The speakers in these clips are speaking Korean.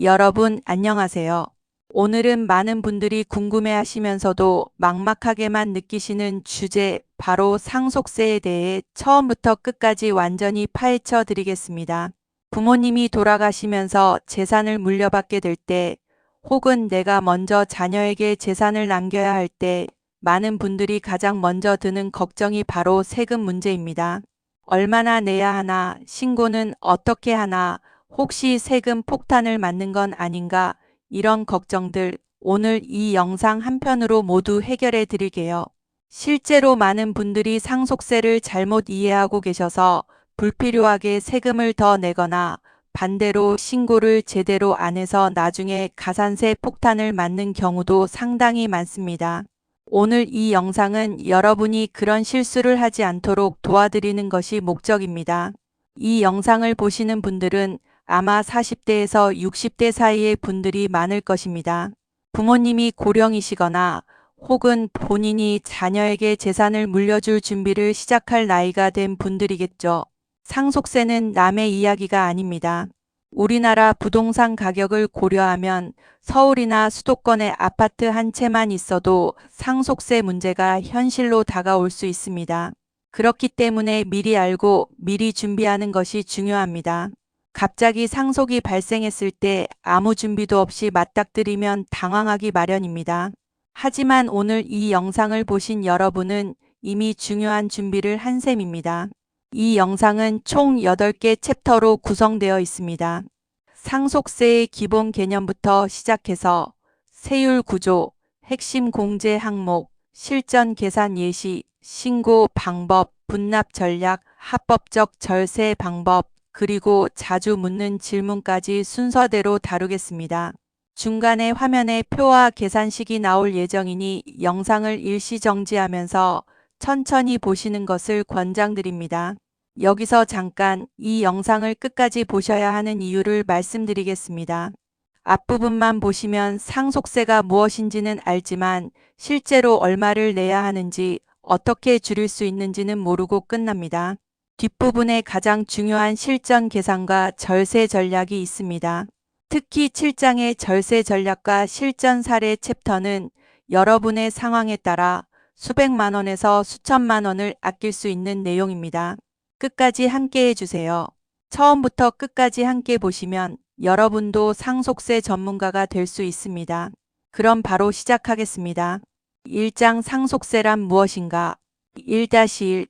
여러분 안녕하세요. 오늘은 많은 분들이 궁금해하시면서도 막막하게만 느끼시는 주제, 바로 상속세에 대해 처음부터 끝까지 완전히 파헤쳐 드리겠습니다. 부모님이 돌아가시면서 재산을 물려받게 될 때, 혹은 내가 먼저 자녀에게 재산을 남겨야 할 때, 많은 분들이 가장 먼저 드는 걱정이 바로 세금 문제입니다. 얼마나 내야 하나, 신고는 어떻게 하나, 혹시 세금 폭탄을 맞는 건 아닌가, 이런 걱정들 오늘 이 영상 한편으로 모두 해결해 드릴게요. 실제로 많은 분들이 상속세를 잘못 이해하고 계셔서 불필요하게 세금을 더 내거나 반대로 신고를 제대로 안 해서 나중에 가산세 폭탄을 맞는 경우도 상당히 많습니다. 오늘 이 영상은 여러분이 그런 실수를 하지 않도록 도와드리는 것이 목적입니다. 이 영상을 보시는 분들은 아마 40대에서 60대 사이의 분들이 많을 것입니다. 부모님이 고령이시거나 혹은 본인이 자녀에게 재산을 물려줄 준비를 시작할 나이가 된 분들이겠죠. 상속세는 남의 이야기가 아닙니다. 우리나라 부동산 가격을 고려하면 서울이나 수도권의 아파트 한 채만 있어도 상속세 문제가 현실로 다가올 수 있습니다. 그렇기 때문에 미리 알고 미리 준비하는 것이 중요합니다. 갑자기 상속이 발생했을 때 아무 준비도 없이 맞닥뜨리면 당황하기 마련입니다. 하지만 오늘 이 영상을 보신 여러분은 이미 중요한 준비를 한 셈입니다. 이 영상은 총 8개 챕터로 구성되어 있습니다. 상속세의 기본 개념부터 시작해서 세율 구조, 핵심 공제 항목, 실전 계산 예시, 신고 방법, 분납 전략, 합법적 절세 방법, 그리고 자주 묻는 질문까지 순서대로 다루겠습니다. 중간에 화면에 표와 계산식이 나올 예정이니 영상을 일시 정지하면서 천천히 보시는 것을 권장드립니다. 여기서 잠깐 이 영상을 끝까지 보셔야 하는 이유를 말씀드리겠습니다. 앞부분만 보시면 상속세가 무엇인지는 알지만 실제로 얼마를 내야 하는지, 어떻게 줄일 수 있는지는 모르고 끝납니다. 뒷부분에 가장 중요한 실전 계산과 절세 전략이 있습니다. 특히 7장의 절세 전략과 실전 사례 챕터는 여러분의 상황에 따라 수백만 원에서 수천만 원을 아낄 수 있는 내용입니다. 끝까지 함께 해주세요. 처음부터 끝까지 함께 보시면 여러분도 상속세 전문가가 될 수 있습니다. 그럼 바로 시작하겠습니다. 1장 상속세란 무엇인가? 1-1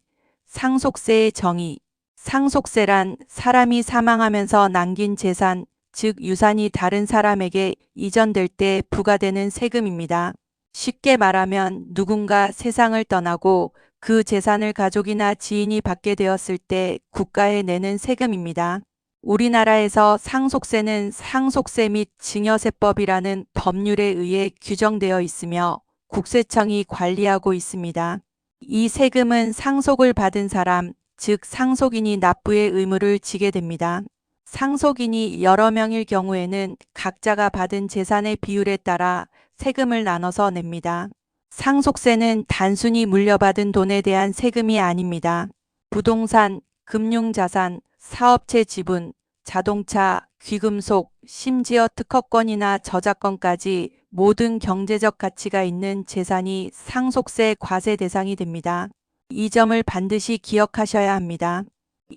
상속세의 정의. 상속세란 사람이 사망하면서 남긴 재산, 즉 유산이 다른 사람에게 이전될 때 부과되는 세금입니다. 쉽게 말하면 누군가 세상을 떠나고 그 재산을 가족이나 지인이 받게 되었을 때 국가에 내는 세금입니다. 우리나라에서 상속세는 상속세 및 증여세법이라는 법률에 의해 규정되어 있으며 국세청이 관리하고 있습니다. 이 세금은 상속을 받은 사람, 즉 상속인이 납부의 의무를 지게 됩니다. 상속인이 여러 명일 경우에는 각자가 받은 재산의 비율에 따라 세금을 나눠서 냅니다. 상속세는 단순히 물려받은 돈에 대한 세금이 아닙니다. 부동산, 금융자산, 사업체 지분, 자동차, 귀금속, 심지어 특허권이나 저작권까지 모든 경제적 가치가 있는 재산이 상속세 과세 대상이 됩니다. 이 점을 반드시 기억하셔야 합니다.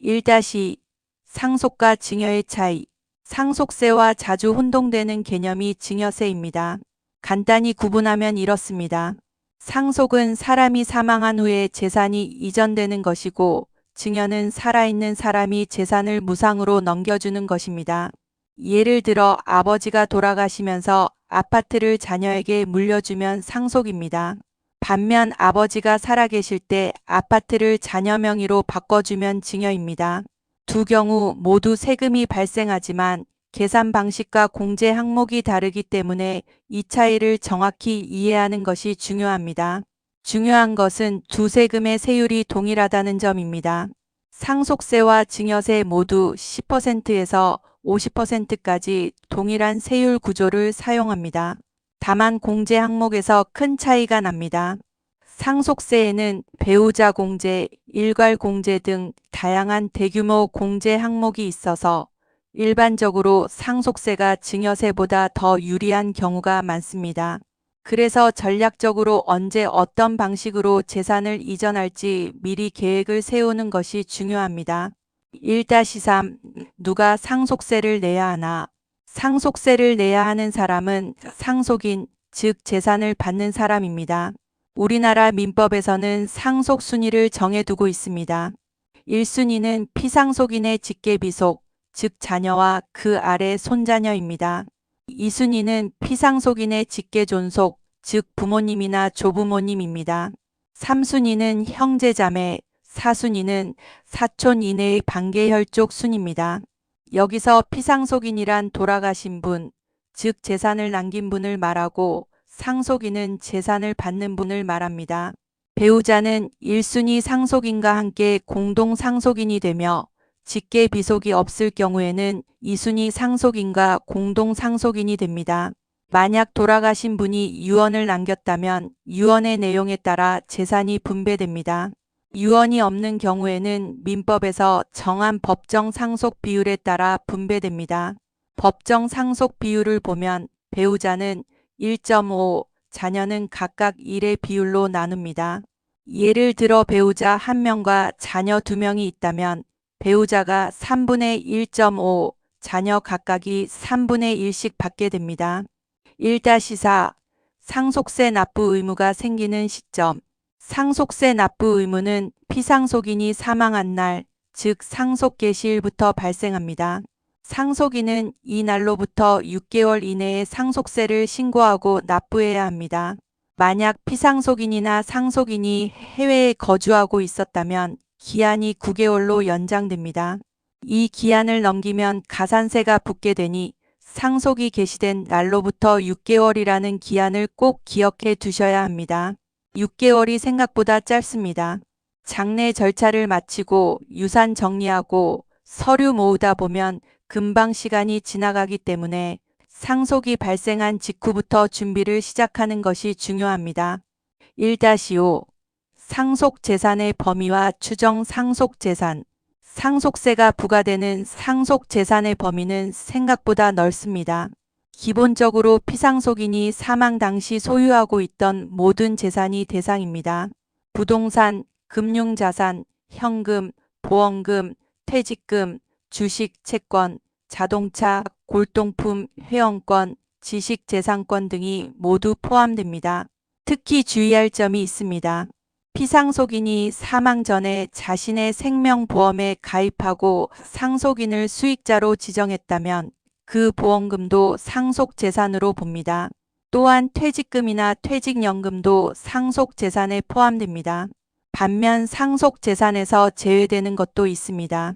1-2 상속과 증여의 차이. 상속세와 자주 혼동되는 개념이 증여세입니다. 간단히 구분하면 이렇습니다. 상속은 사람이 사망한 후에 재산이 이전되는 것이고, 증여는 살아있는 사람이 재산을 무상으로 넘겨주는 것입니다. 예를 들어 아버지가 돌아가시면서 아파트를 자녀에게 물려주면 상속입니다. 반면 아버지가 살아계실 때 아파트를 자녀 명의로 바꿔주면 증여입니다. 두 경우 모두 세금이 발생하지만 계산 방식과 공제 항목이 다르기 때문에 이 차이를 정확히 이해하는 것이 중요합니다. 중요한 것은 두 세금의 세율이 동일하다는 점입니다. 상속세와 증여세 모두 10%에서 50%까지 동일한 세율 구조를 사용합니다. 다만 공제 항목에서 큰 차이가 납니다. 상속세에는 배우자 공제, 일괄 공제 등 다양한 대규모 공제 항목이 있어서 일반적으로 상속세가 증여세보다 더 유리한 경우가 많습니다. 그래서 전략적으로 언제 어떤 방식으로 재산을 이전할지 미리 계획을 세우는 것이 중요합니다. 1-3. 누가 상속세를 내야 하나? 상속세를 내야 하는 사람은 상속인, 즉 재산을 받는 사람입니다. 우리나라 민법에서는 상속 순위를 정해두고 있습니다. 1순위는 피상속인의 직계비속, 즉 자녀와 그 아래 손자녀입니다. 2순위는 피상속인의 직계존속, 즉 부모님이나 조부모님입니다. 3순위는 형제자매, 4순위는 사촌 이내의 반계혈족 순입니다. 여기서 피상속인이란 돌아가신 분, 즉 재산을 남긴 분을 말하고 상속인은 재산을 받는 분을 말합니다. 배우자는 1순위 상속인과 함께 공동 상속인이 되며 직계 비속이 없을 경우에는 2순위 상속인과 공동 상속인이 됩니다. 만약 돌아가신 분이 유언을 남겼다면 유언의 내용에 따라 재산이 분배됩니다. 유언이 없는 경우에는 민법에서 정한 법정 상속 비율에 따라 분배됩니다. 법정 상속 비율을 보면 배우자는 1.5, 자녀는 각각 1의 비율로 나눕니다. 예를 들어 배우자 1명과 자녀 2명이 있다면 배우자가 3분의 1.5, 자녀 각각이 3분의 1씩 받게 됩니다. 1-4. 상속세 납부 의무가 생기는 시점. 상속세 납부 의무는 피상속인이 사망한 날, 즉 상속 개시일부터 발생합니다. 상속인은 이 날로부터 6개월 이내에 상속세를 신고하고 납부해야 합니다. 만약 피상속인이나 상속인이 해외에 거주하고 있었다면 기한이 9개월로 연장됩니다. 이 기한을 넘기면 가산세가 붙게 되니 상속이 개시된 날로부터 6개월이라는 기한을 꼭 기억해 두셔야 합니다. 6개월이 생각보다 짧습니다. 장례 절차를 마치고 유산 정리하고 서류 모으다 보면 금방 시간이 지나가기 때문에 상속이 발생한 직후부터 준비를 시작하는 것이 중요합니다. 1-5. 상속재산의 범위와 추정 상속재산. 상속세가 부과되는 상속재산의 범위는 생각보다 넓습니다. 기본적으로 피상속인이 사망 당시 소유하고 있던 모든 재산이 대상입니다. 부동산, 금융자산, 현금, 보험금, 퇴직금, 주식, 채권, 자동차, 골동품, 회원권, 지식재산권 등이 모두 포함됩니다. 특히 주의할 점이 있습니다. 피상속인이 사망 전에 자신의 생명보험에 가입하고 상속인을 수익자로 지정했다면 그 보험금도 상속재산으로 봅니다. 또한 퇴직금이나 퇴직연금도 상속재산에 포함됩니다. 반면 상속재산에서 제외되는 것도 있습니다.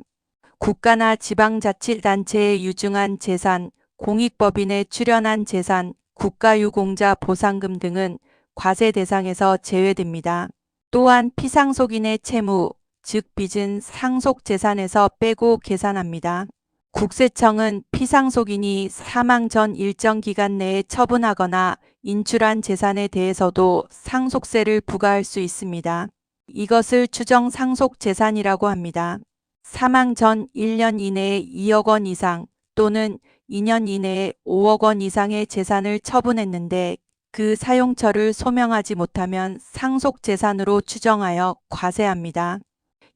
국가나 지방자치단체에 유증한 재산, 공익법인에 출연한 재산, 국가유공자 보상금 등은 과세 대상에서 제외됩니다. 또한 피상속인의 채무, 즉 빚은 상속재산에서 빼고 계산합니다. 국세청은 피상속인이 사망 전 일정 기간 내에 처분하거나 인출한 재산에 대해서도 상속세를 부과할 수 있습니다. 이것을 추정 상속재산이라고 합니다. 사망 전 1년 이내에 2억 원 이상 또는 2년 이내에 5억 원 이상의 재산을 처분했는데 그 사용처를 소명하지 못하면 상속재산으로 추정하여 과세합니다.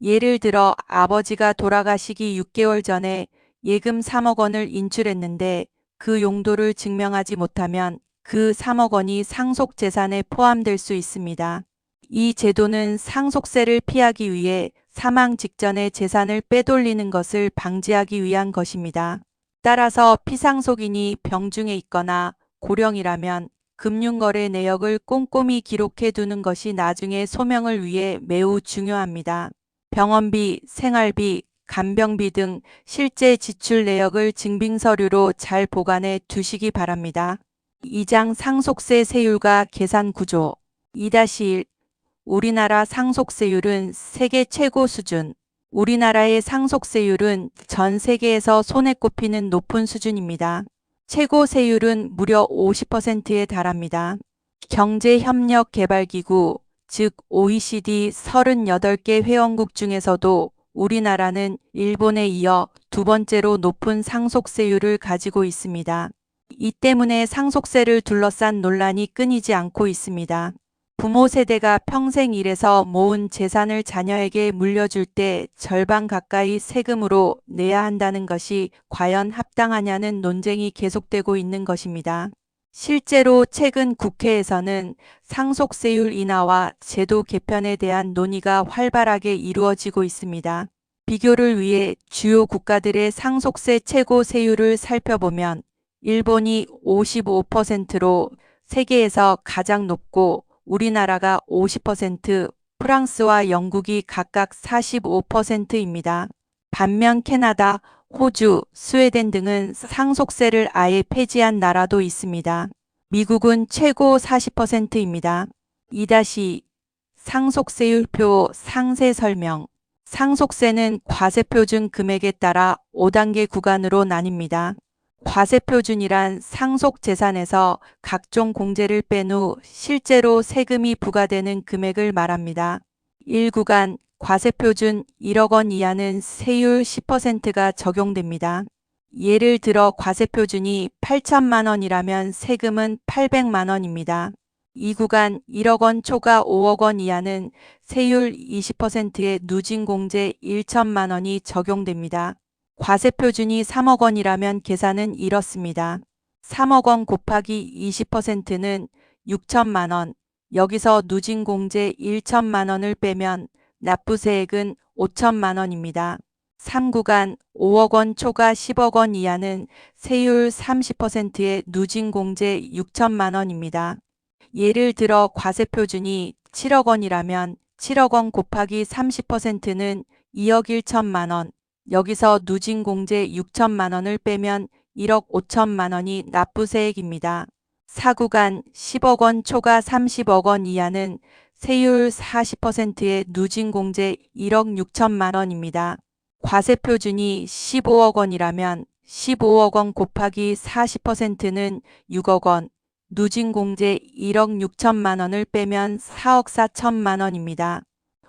예를 들어 아버지가 돌아가시기 6개월 전에 예금 3억 원을 인출했는데 그 용도를 증명하지 못하면 그 3억 원이 상속재산에 포함될 수 있습니다. 이 제도는 상속세를 피하기 위해 사망 직전에 재산을 빼돌리는 것을 방지하기 위한 것입니다. 따라서 피상속인이 병중에 있거나 고령이라면 금융거래 내역을 꼼꼼히 기록해 두는 것이 나중에 소명을 위해 매우 중요합니다. 병원비, 생활비, 간병비 등 실제 지출 내역을 증빙서류로 잘 보관해 두시기 바랍니다. 2장 상속세 세율과 계산 구조. 2-1. 우리나라 상속세율은 세계 최고 수준. 우리나라의 상속세율은 전 세계에서 손에 꼽히는 높은 수준입니다. 최고 세율은 무려 50%에 달합니다. 경제협력개발기구, 즉 OECD 38개 회원국 중에서도 우리나라는 일본에 이어 두 번째로 높은 상속세율을 가지고 있습니다. 이 때문에 상속세를 둘러싼 논란이 끊이지 않고 있습니다. 부모 세대가 평생 일해서 모은 재산을 자녀에게 물려줄 때 절반 가까이 세금으로 내야 한다는 것이 과연 합당하냐는 논쟁이 계속되고 있는 것입니다. 실제로 최근 국회에서는 상속세율 인하와 제도 개편에 대한 논의가 활발하게 이루어지고 있습니다. 비교를 위해 주요 국가들의 상속세 최고 세율을 살펴보면 일본이 55%로 세계에서 가장 높고 우리나라가 50%, 프랑스와 영국이 각각 45%입니다. 반면 캐나다, 호주, 스웨덴 등은 상속세를 아예 폐지한 나라도 있습니다. 미국은 최고 40%입니다. 2- 상속세율표 상세 설명. 상속세는 과세표준 금액에 따라 5단계 구간으로 나뉩니다. 과세표준이란 상속재산에서 각종 공제를 뺀 후 실제로 세금이 부과되는 금액을 말합니다. 1구간 과세표준 1억 원 이하는 세율 10%가 적용됩니다. 예를 들어 과세표준이 8천만 원이라면 세금은 800만 원입니다. 2구간 1억 원 초과 5억 원 이하는 세율 20%의 누진공제 1천만 원이 적용됩니다. 과세표준이 3억 원이라면 계산은 이렇습니다. 3억 원 곱하기 20%는 6천만 원. 여기서 누진공제 1천만 원을 빼면 납부세액은 5천만 원입니다. 3구간 5억 원 초과 10억 원 이하는 세율 30%의 누진공제 6천만 원입니다. 예를 들어 과세표준이 7억 원이라면 7억 원 곱하기 30%는 2억 1천만 원. 여기서 누진공제 6천만 원을 빼면 1억 5천만 원이 납부세액입니다. 4구간 10억 원 초과 30억 원 이하는 세율 40%의 누진공제 1억 6천만 원입니다. 과세표준이 15억 원이라면 15억 원 곱하기 40%는 6억 원, 누진공제 1억 6천만 원을 빼면 4억 4천만 원입니다.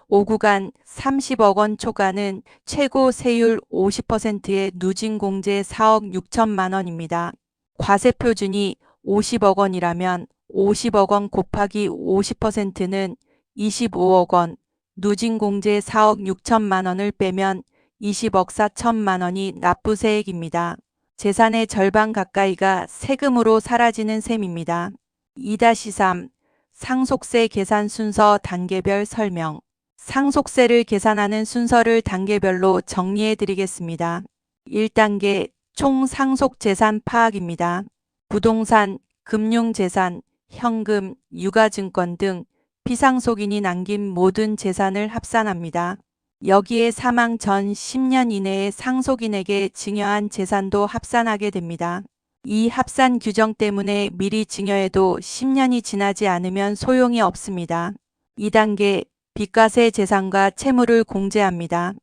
5구간 30억 원 초과는 최고 세율 50%의 누진공제 4억 6천만 원입니다. 과세표준이 50억 원이라면 50억 원 곱하기 50%는 25억 원, 누진공제 4억 6천만 원을 빼면 20억 4천만 원이 납부세액입니다. 재산의 절반 가까이가 세금으로 사라지는 셈입니다. 2-3 상속세 계산 순서 단계별 설명. 상속세를 계산하는 순서를 단계별로 정리해 드리겠습니다. 1단계 총 상속재산 파악입니다. 부동산, 금융재산, 현금, 유가증권 등 피상속인이 남긴 모든 재산을 합산합니다. 여기에 사망 전 10년 이내에 상속인에게 증여한 재산도 합산하게 됩니다. 이 합산 규정 때문에 미리 증여해도 10년이 지나지 않으면 소용이 없습니다. 2단계 비과세 재산과 채무를 공제합니다.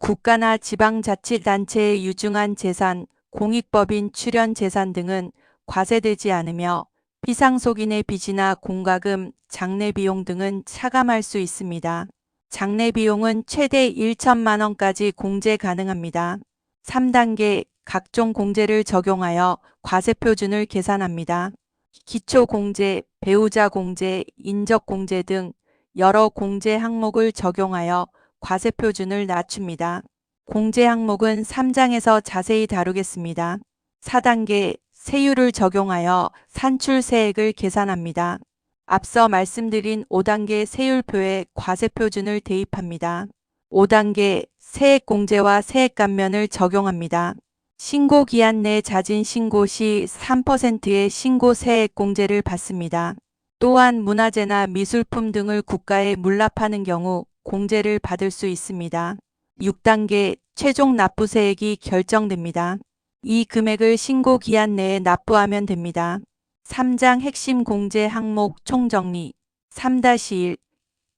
국가나 지방자치단체에 유증한 재산, 공익법인 출연 재산 등은 과세되지 않으며 피상속인의 빚이나 공과금, 장례비용 등은 차감할 수 있습니다. 장례비용은 최대 1천만 원까지 공제 가능합니다. 3단계 각종 공제를 적용하여 과세표준을 계산합니다. 기초공제, 배우자공제, 인적공제 등 여러 공제 항목을 적용하여 과세표준을 낮춥니다. 공제 항목은 3장에서 자세히 다루겠습니다. 4단계 세율을 적용하여 산출세액을 계산합니다. 앞서 말씀드린 5단계 세율표에 과세표준을 대입합니다. 5단계 세액공제와 세액감면을 적용합니다. 신고기한 내 자진 신고 시 3%의 신고세액공제를 받습니다. 또한 문화재나 미술품 등을 국가에 물납하는 경우 공제를 받을 수 있습니다. 6단계 최종 납부세액이 결정됩니다. 이 금액을 신고기한 내에 납부하면 됩니다. 3장 핵심 공제 항목 총정리 3-1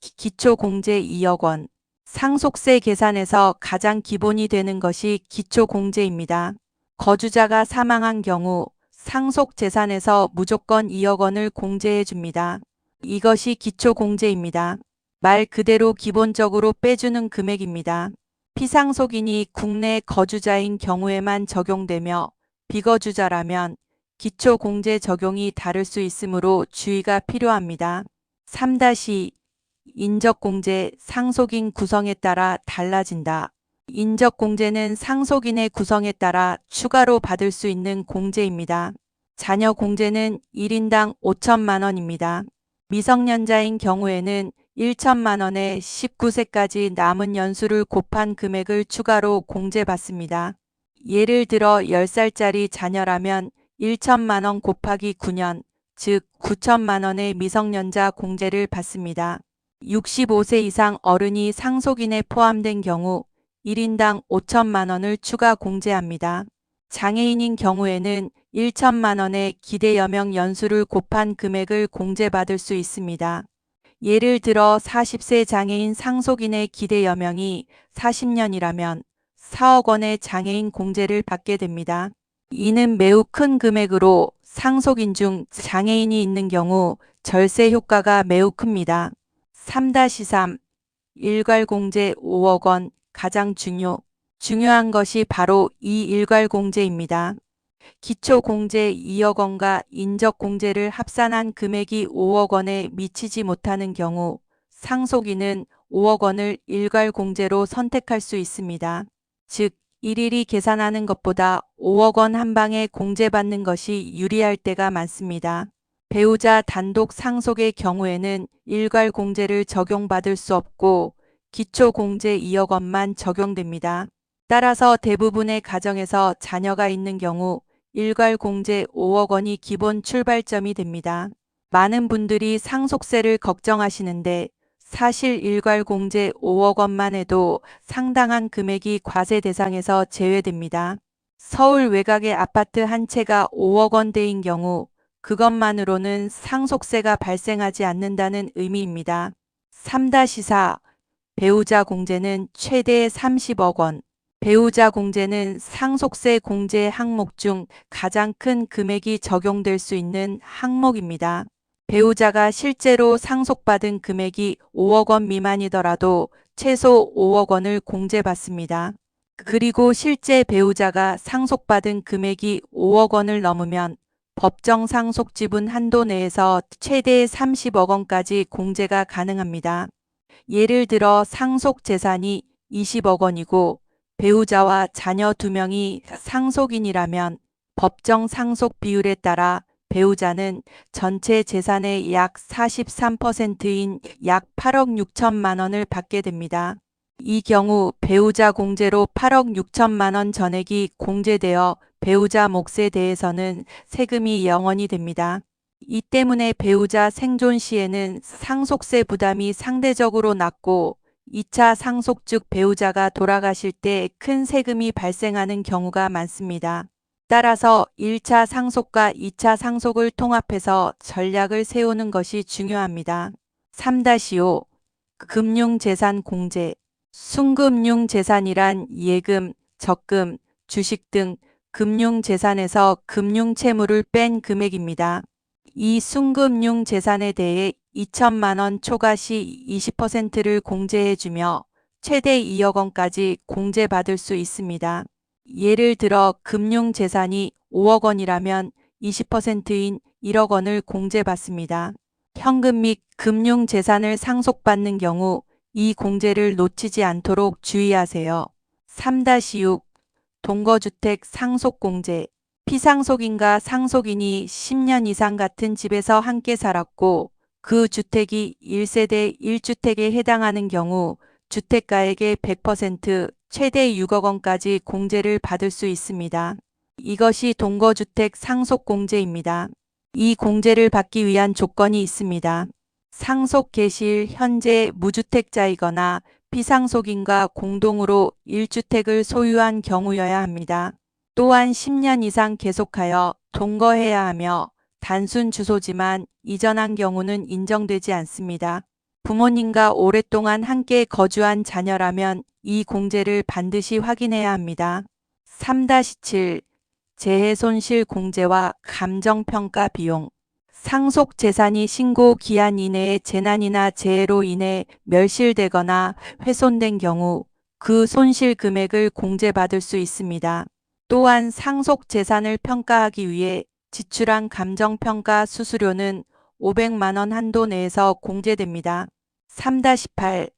기초공제 2억 원 상속세 계산에서 가장 기본이 되는 것이 기초공제입니다. 거주자가 사망한 경우 상속재산에서 무조건 2억 원을 공제해 줍니다. 이것이 기초공제입니다. 말 그대로 기본적으로 빼주는 금액입니다. 피상속인이 국내 거주자인 경우에만 적용되며 비거주자라면 기초공제 적용이 다를 수 있으므로 주의가 필요합니다. 3-2 인적공제 상속인 구성에 따라 달라진다. 인적공제는 상속인의 구성에 따라 추가로 받을 수 있는 공제입니다. 자녀 공제는 1인당 5천만 원입니다. 미성년자인 경우에는 1천만 원에 19세까지 남은 연수를 곱한 금액을 추가로 공제받습니다. 예를 들어 10살짜리 자녀라면 1천만 원 곱하기 9년, 즉 9천만 원의 미성년자 공제를 받습니다. 65세 이상 어른이 상속인에 포함된 경우 1인당 5천만 원을 추가 공제합니다. 장애인인 경우에는 1천만 원의 기대여명 연수를 곱한 금액을 공제받을 수 있습니다. 예를 들어 40세 장애인 상속인의 기대여명이 40년이라면 4억 원의 장애인 공제를 받게 됩니다. 이는 매우 큰 금액으로 상속인 중 장애인이 있는 경우 절세 효과가 매우 큽니다. 3-3 일괄공제 5억 원 가장 중요한 것이 바로 이 일괄공제입니다. 기초공제 2억 원과 인적공제를 합산한 금액이 5억 원에 미치지 못하는 경우 상속인은 5억 원을 일괄공제로 선택할 수 있습니다. 즉 일일이 계산하는 것보다 5억 원 한 방에 공제받는 것이 유리할 때가 많습니다. 배우자 단독 상속의 경우에는 일괄공제를 적용받을 수 없고 기초공제 2억 원만 적용됩니다. 따라서 대부분의 가정에서 자녀가 있는 경우 일괄공제 5억 원이 기본 출발점이 됩니다. 많은 분들이 상속세를 걱정하시는데 사실 일괄공제 5억 원만 해도 상당한 금액이 과세 대상에서 제외됩니다. 서울 외곽의 아파트 한 채가 5억 원대인 경우 그것만으로는 상속세가 발생하지 않는다는 의미입니다. 3-4 배우자 공제는 최대 30억 원. 배우자 공제는 상속세 공제 항목 중 가장 큰 금액이 적용될 수 있는 항목입니다. 배우자가 실제로 상속받은 금액이 5억 원 미만이더라도 최소 5억 원을 공제받습니다. 그리고 실제 배우자가 상속받은 금액이 5억 원을 넘으면 법정 상속 지분 한도 내에서 최대 30억 원까지 공제가 가능합니다. 예를 들어 상속 재산이 20억 원이고 배우자와 자녀 2명이 상속인이라면 법정 상속 비율에 따라 배우자는 전체 재산의 약 43%인 약 8억 6천만 원을 받게 됩니다. 이 경우 배우자 공제로 8억 6천만 원 전액이 공제되어 배우자 몫에 대해서는 세금이 0원이 됩니다. 이 때문에 배우자 생존 시에는 상속세 부담이 상대적으로 낮고 2차 상속 즉 배우자가 돌아가실 때 큰 세금이 발생하는 경우가 많습니다. 따라서 1차 상속과 2차 상속을 통합해서 전략을 세우는 것이 중요합니다. 3-5 금융재산 공제 순금융재산이란 예금, 적금, 주식 등 금융재산에서 금융채무를 뺀 금액입니다. 이 순금융재산에 대해 2천만 원 초과 시 20%를 공제해주며 최대 2억 원까지 공제받을 수 있습니다. 예를 들어 금융재산이 5억 원이라면 20%인 1억 원을 공제받습니다. 현금 및 금융재산을 상속받는 경우 이 공제를 놓치지 않도록 주의하세요. 3-6 동거주택 상속공제 피상속인과 상속인이 10년 이상 같은 집에서 함께 살았고 그 주택이 1세대 1주택에 해당하는 경우 주택가액의 100% 최대 6억 원까지 공제를 받을 수 있습니다. 이것이 동거주택 상속공제입니다. 이 공제를 받기 위한 조건이 있습니다. 상속 개시일 현재 무주택자이거나 피상속인과 공동으로 1주택을 소유한 경우여야 합니다. 또한 10년 이상 계속하여 동거해야 하며 단순 주소지만 이전한 경우는 인정되지 않습니다. 부모님과 오랫동안 함께 거주한 자녀라면 이 공제를 반드시 확인해야 합니다. 3-7 재해손실 공제와 감정평가 비용 상속 재산이 신고 기한 이내에 재난이나 재해로 인해 멸실되거나 훼손된 경우 그 손실 금액을 공제받을 수 있습니다. 또한 상속 재산을 평가하기 위해 지출한 감정평가 수수료는 500만 원 한도 내에서 공제됩니다. 3-8.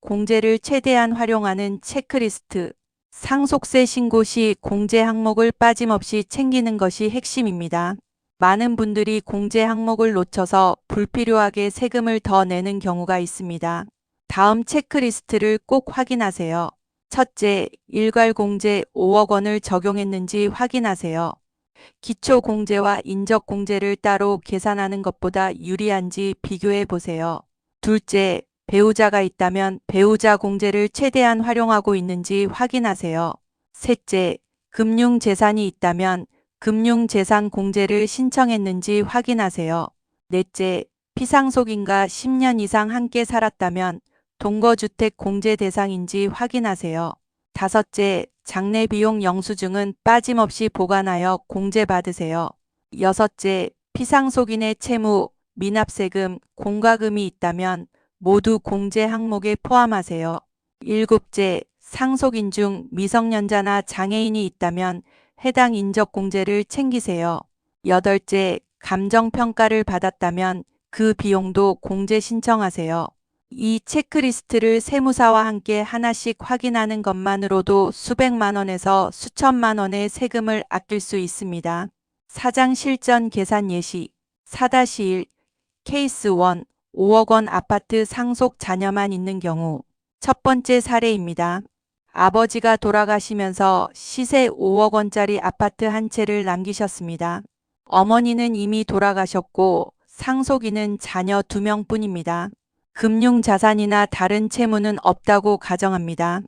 공제를 최대한 활용하는 체크리스트. 상속세 신고 시 공제 항목을 빠짐없이 챙기는 것이 핵심입니다. 많은 분들이 공제 항목을 놓쳐서 불필요하게 세금을 더 내는 경우가 있습니다. 다음 체크리스트를 꼭 확인하세요. 첫째, 일괄공제 5억 원을 적용했는지 확인하세요. 기초공제와 인적공제를 따로 계산하는 것보다 유리한지 비교해 보세요. 둘째, 배우자가 있다면 배우자 공제를 최대한 활용하고 있는지 확인하세요. 셋째, 금융재산이 있다면 금융재산 공제를 신청했는지 확인하세요. 넷째, 피상속인과 10년 이상 함께 살았다면 동거주택 공제 대상인지 확인하세요. 다섯째, 장례비용 영수증은 빠짐없이 보관하여 공제받으세요. 여섯째, 피상속인의 채무, 미납세금, 공과금이 있다면 모두 공제 항목에 포함하세요. 일곱째, 상속인 중 미성년자나 장애인이 있다면 해당 인적공제를 챙기세요. 여덟째, 감정평가를 받았다면 그 비용도 공제 신청하세요. 이 체크리스트를 세무사와 함께 하나씩 확인하는 것만으로도 수백만 원에서 수천만 원의 세금을 아낄 수 있습니다. 사장 실전 계산 예시 4-1 케이스 1 5억 원 아파트 상속 자녀만 있는 경우 첫 번째 사례입니다. 아버지가 돌아가시면서 시세 5억 원짜리 아파트 한 채를 남기셨습니다. 어머니는 이미 돌아가셨고 상속인은 자녀 2명뿐입니다. 금융자산이나 다른 채무는 없다고 가정합니다.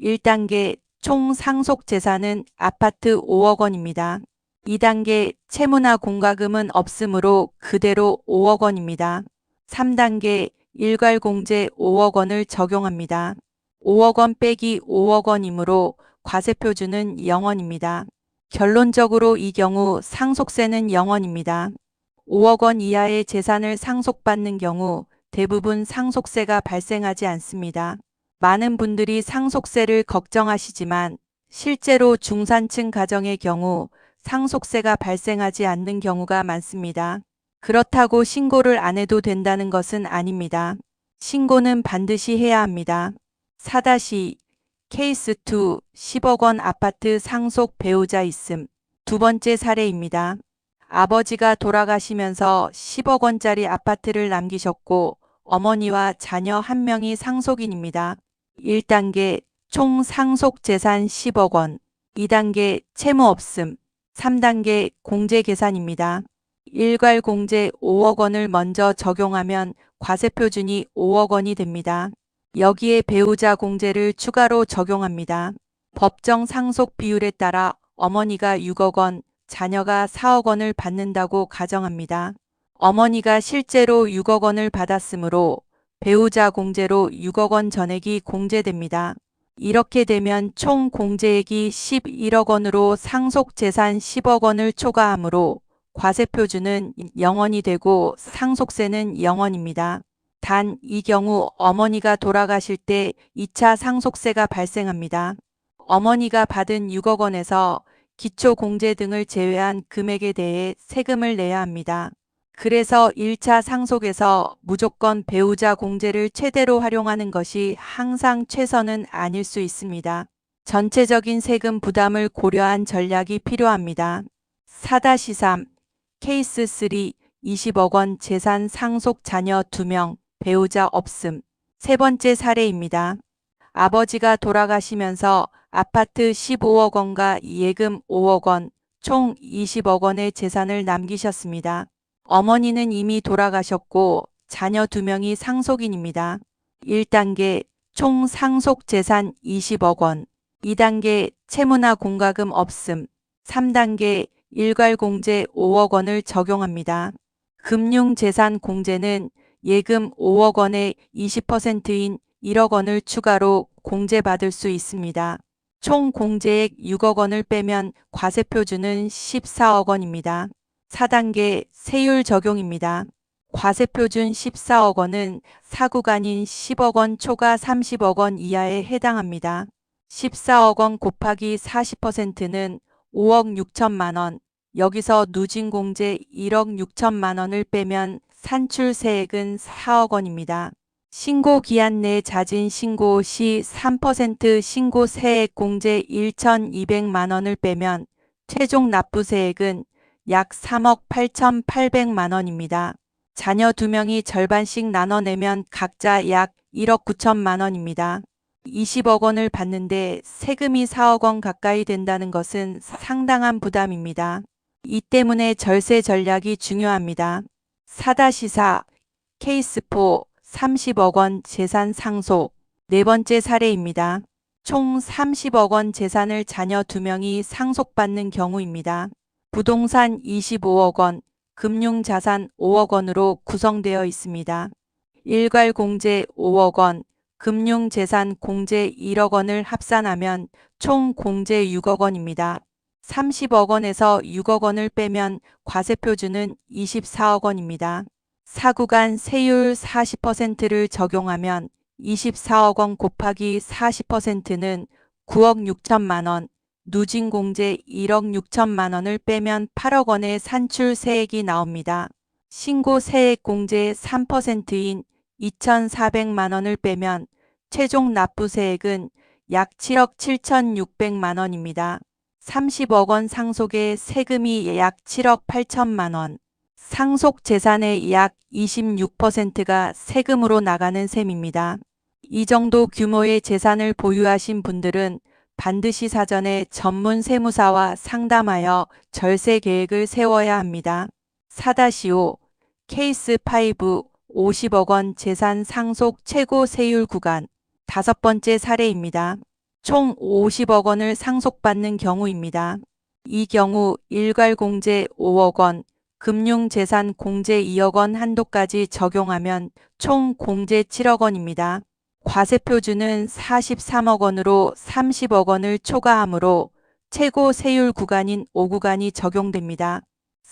1단계 총 상속 재산은 아파트 5억 원입니다. 2단계 채무나 공과금은 없으므로 그대로 5억 원입니다. 3단계 일괄공제 5억 원을 적용합니다. 5억 원 빼기 5억 원이므로 과세표준은 0원입니다. 결론적으로 이 경우 상속세는 0원입니다. 5억 원 이하의 재산을 상속받는 경우 대부분 상속세가 발생하지 않습니다. 많은 분들이 상속세를 걱정하시지만 실제로 중산층 가정의 경우 상속세가 발생하지 않는 경우가 많습니다. 그렇다고 신고를 안 해도 된다는 것은 아닙니다. 신고는 반드시 해야 합니다. 4-2 케이스 2 10억 원 아파트 상속 배우자 있음. 두 번째 사례입니다. 아버지가 돌아가시면서 10억 원짜리 아파트를 남기셨고 어머니와 자녀 1명이 상속인입니다. 1단계 총 상속 재산 10억 원, 2단계 채무 없음, 3단계 공제 계산입니다. 일괄 공제 5억 원을 먼저 적용하면 과세표준이 5억 원이 됩니다. 여기에 배우자 공제를 추가로 적용합니다. 법정 상속 비율에 따라 어머니가 6억 원, 자녀가 4억 원을 받는다고 가정합니다. 어머니가 실제로 6억 원을 받았으므로 배우자 공제로 6억 원 전액이 공제됩니다. 이렇게 되면 총 공제액이 11억 원으로 상속 재산 10억 원을 초과하므로 과세표준은 0원이 되고 상속세는 0원입니다. 단 이 경우 어머니가 돌아가실 때 2차 상속세가 발생합니다. 어머니가 받은 6억 원에서 기초공제 등을 제외한 금액에 대해 세금을 내야 합니다. 그래서 1차 상속에서 무조건 배우자 공제를 최대로 활용하는 것이 항상 최선은 아닐 수 있습니다. 전체적인 세금 부담을 고려한 전략이 필요합니다. 4-3 케이스 3 20억 원 재산 상속 자녀 2명, 배우자 없음. 세 번째 사례입니다. 아버지가 돌아가시면서 아파트 15억 원과 예금 5억 원, 총 20억 원의 재산을 남기셨습니다. 어머니는 이미 돌아가셨고 자녀 2명이 상속인입니다. 1단계 총 상속 재산 20억 원, 2단계 채무나 공과금 없음, 3단계 일괄공제 5억 원을 적용합니다. 금융재산 공제는 예금 5억 원의 20%인 1억 원을 추가로 공제받을 수 있습니다. 총 공제액 6억 원을 빼면 과세표준은 14억 원입니다. 4단계 세율 적용입니다. 과세표준 14억 원은 사구간인 10억 원 초과 30억 원 이하에 해당합니다. 14억 원 곱하기 40%는 5억 6천만 원. 여기서 누진공제 1억 6천만 원을 빼면 산출세액은 4억 원입니다. 신고 기한 내 자진 신고 시 3% 신고세액 공제 1,200만 원을 빼면 최종 납부세액은 약 3억 8,800만 원입니다. 자녀 2명이 절반씩 나눠내면 각자 약 1억 9천만 원입니다. 20억 원을 받는데 세금이 4억 원 가까이 된다는 것은 상당한 부담입니다. 이 때문에 절세 전략이 중요합니다. 4-4 케이스 4 30억 원 재산 상속. 네 번째 사례입니다. 총 30억 원 재산을 자녀 2명이 상속받는 경우입니다. 부동산 25억 원, 금융자산 5억 원으로 구성되어 있습니다. 일괄 공제 5억 원, 금융재산 공제 1억 원을 합산하면 총 공제 6억 원입니다. 30억 원에서 6억 원을 빼면 과세표준은 24억 원입니다. 사구간 세율 40%를 적용하면 24억 원 곱하기 40%는 9억 6천만 원, 누진공제 1억 6천만 원을 빼면 8억 원의 산출세액이 나옵니다. 신고세액 공제 3%인 2,400만 원을 빼면 최종 납부세액은 약 7억 7,600만 원입니다. 30억 원 상속의 세금이 약 7억 8천만 원. 상속 재산의 약 26%가 세금으로 나가는 셈입니다. 이 정도 규모의 재산을 보유하신 분들은 반드시 사전에 전문 세무사와 상담하여 절세 계획을 세워야 합니다. 4-5 케이스 5 50억 원 재산 상속 최고 세율 구간. 다섯 번째 사례입니다. 총 50억 원을 상속받는 경우입니다. 이 경우 일괄 공제 5억 원, 금융재산 공제 2억 원 한도까지 적용하면 총 공제 7억 원입니다. 과세표준은 43억 원으로 30억 원을 초과하므로 최고 세율 구간인 5구간이 적용됩니다.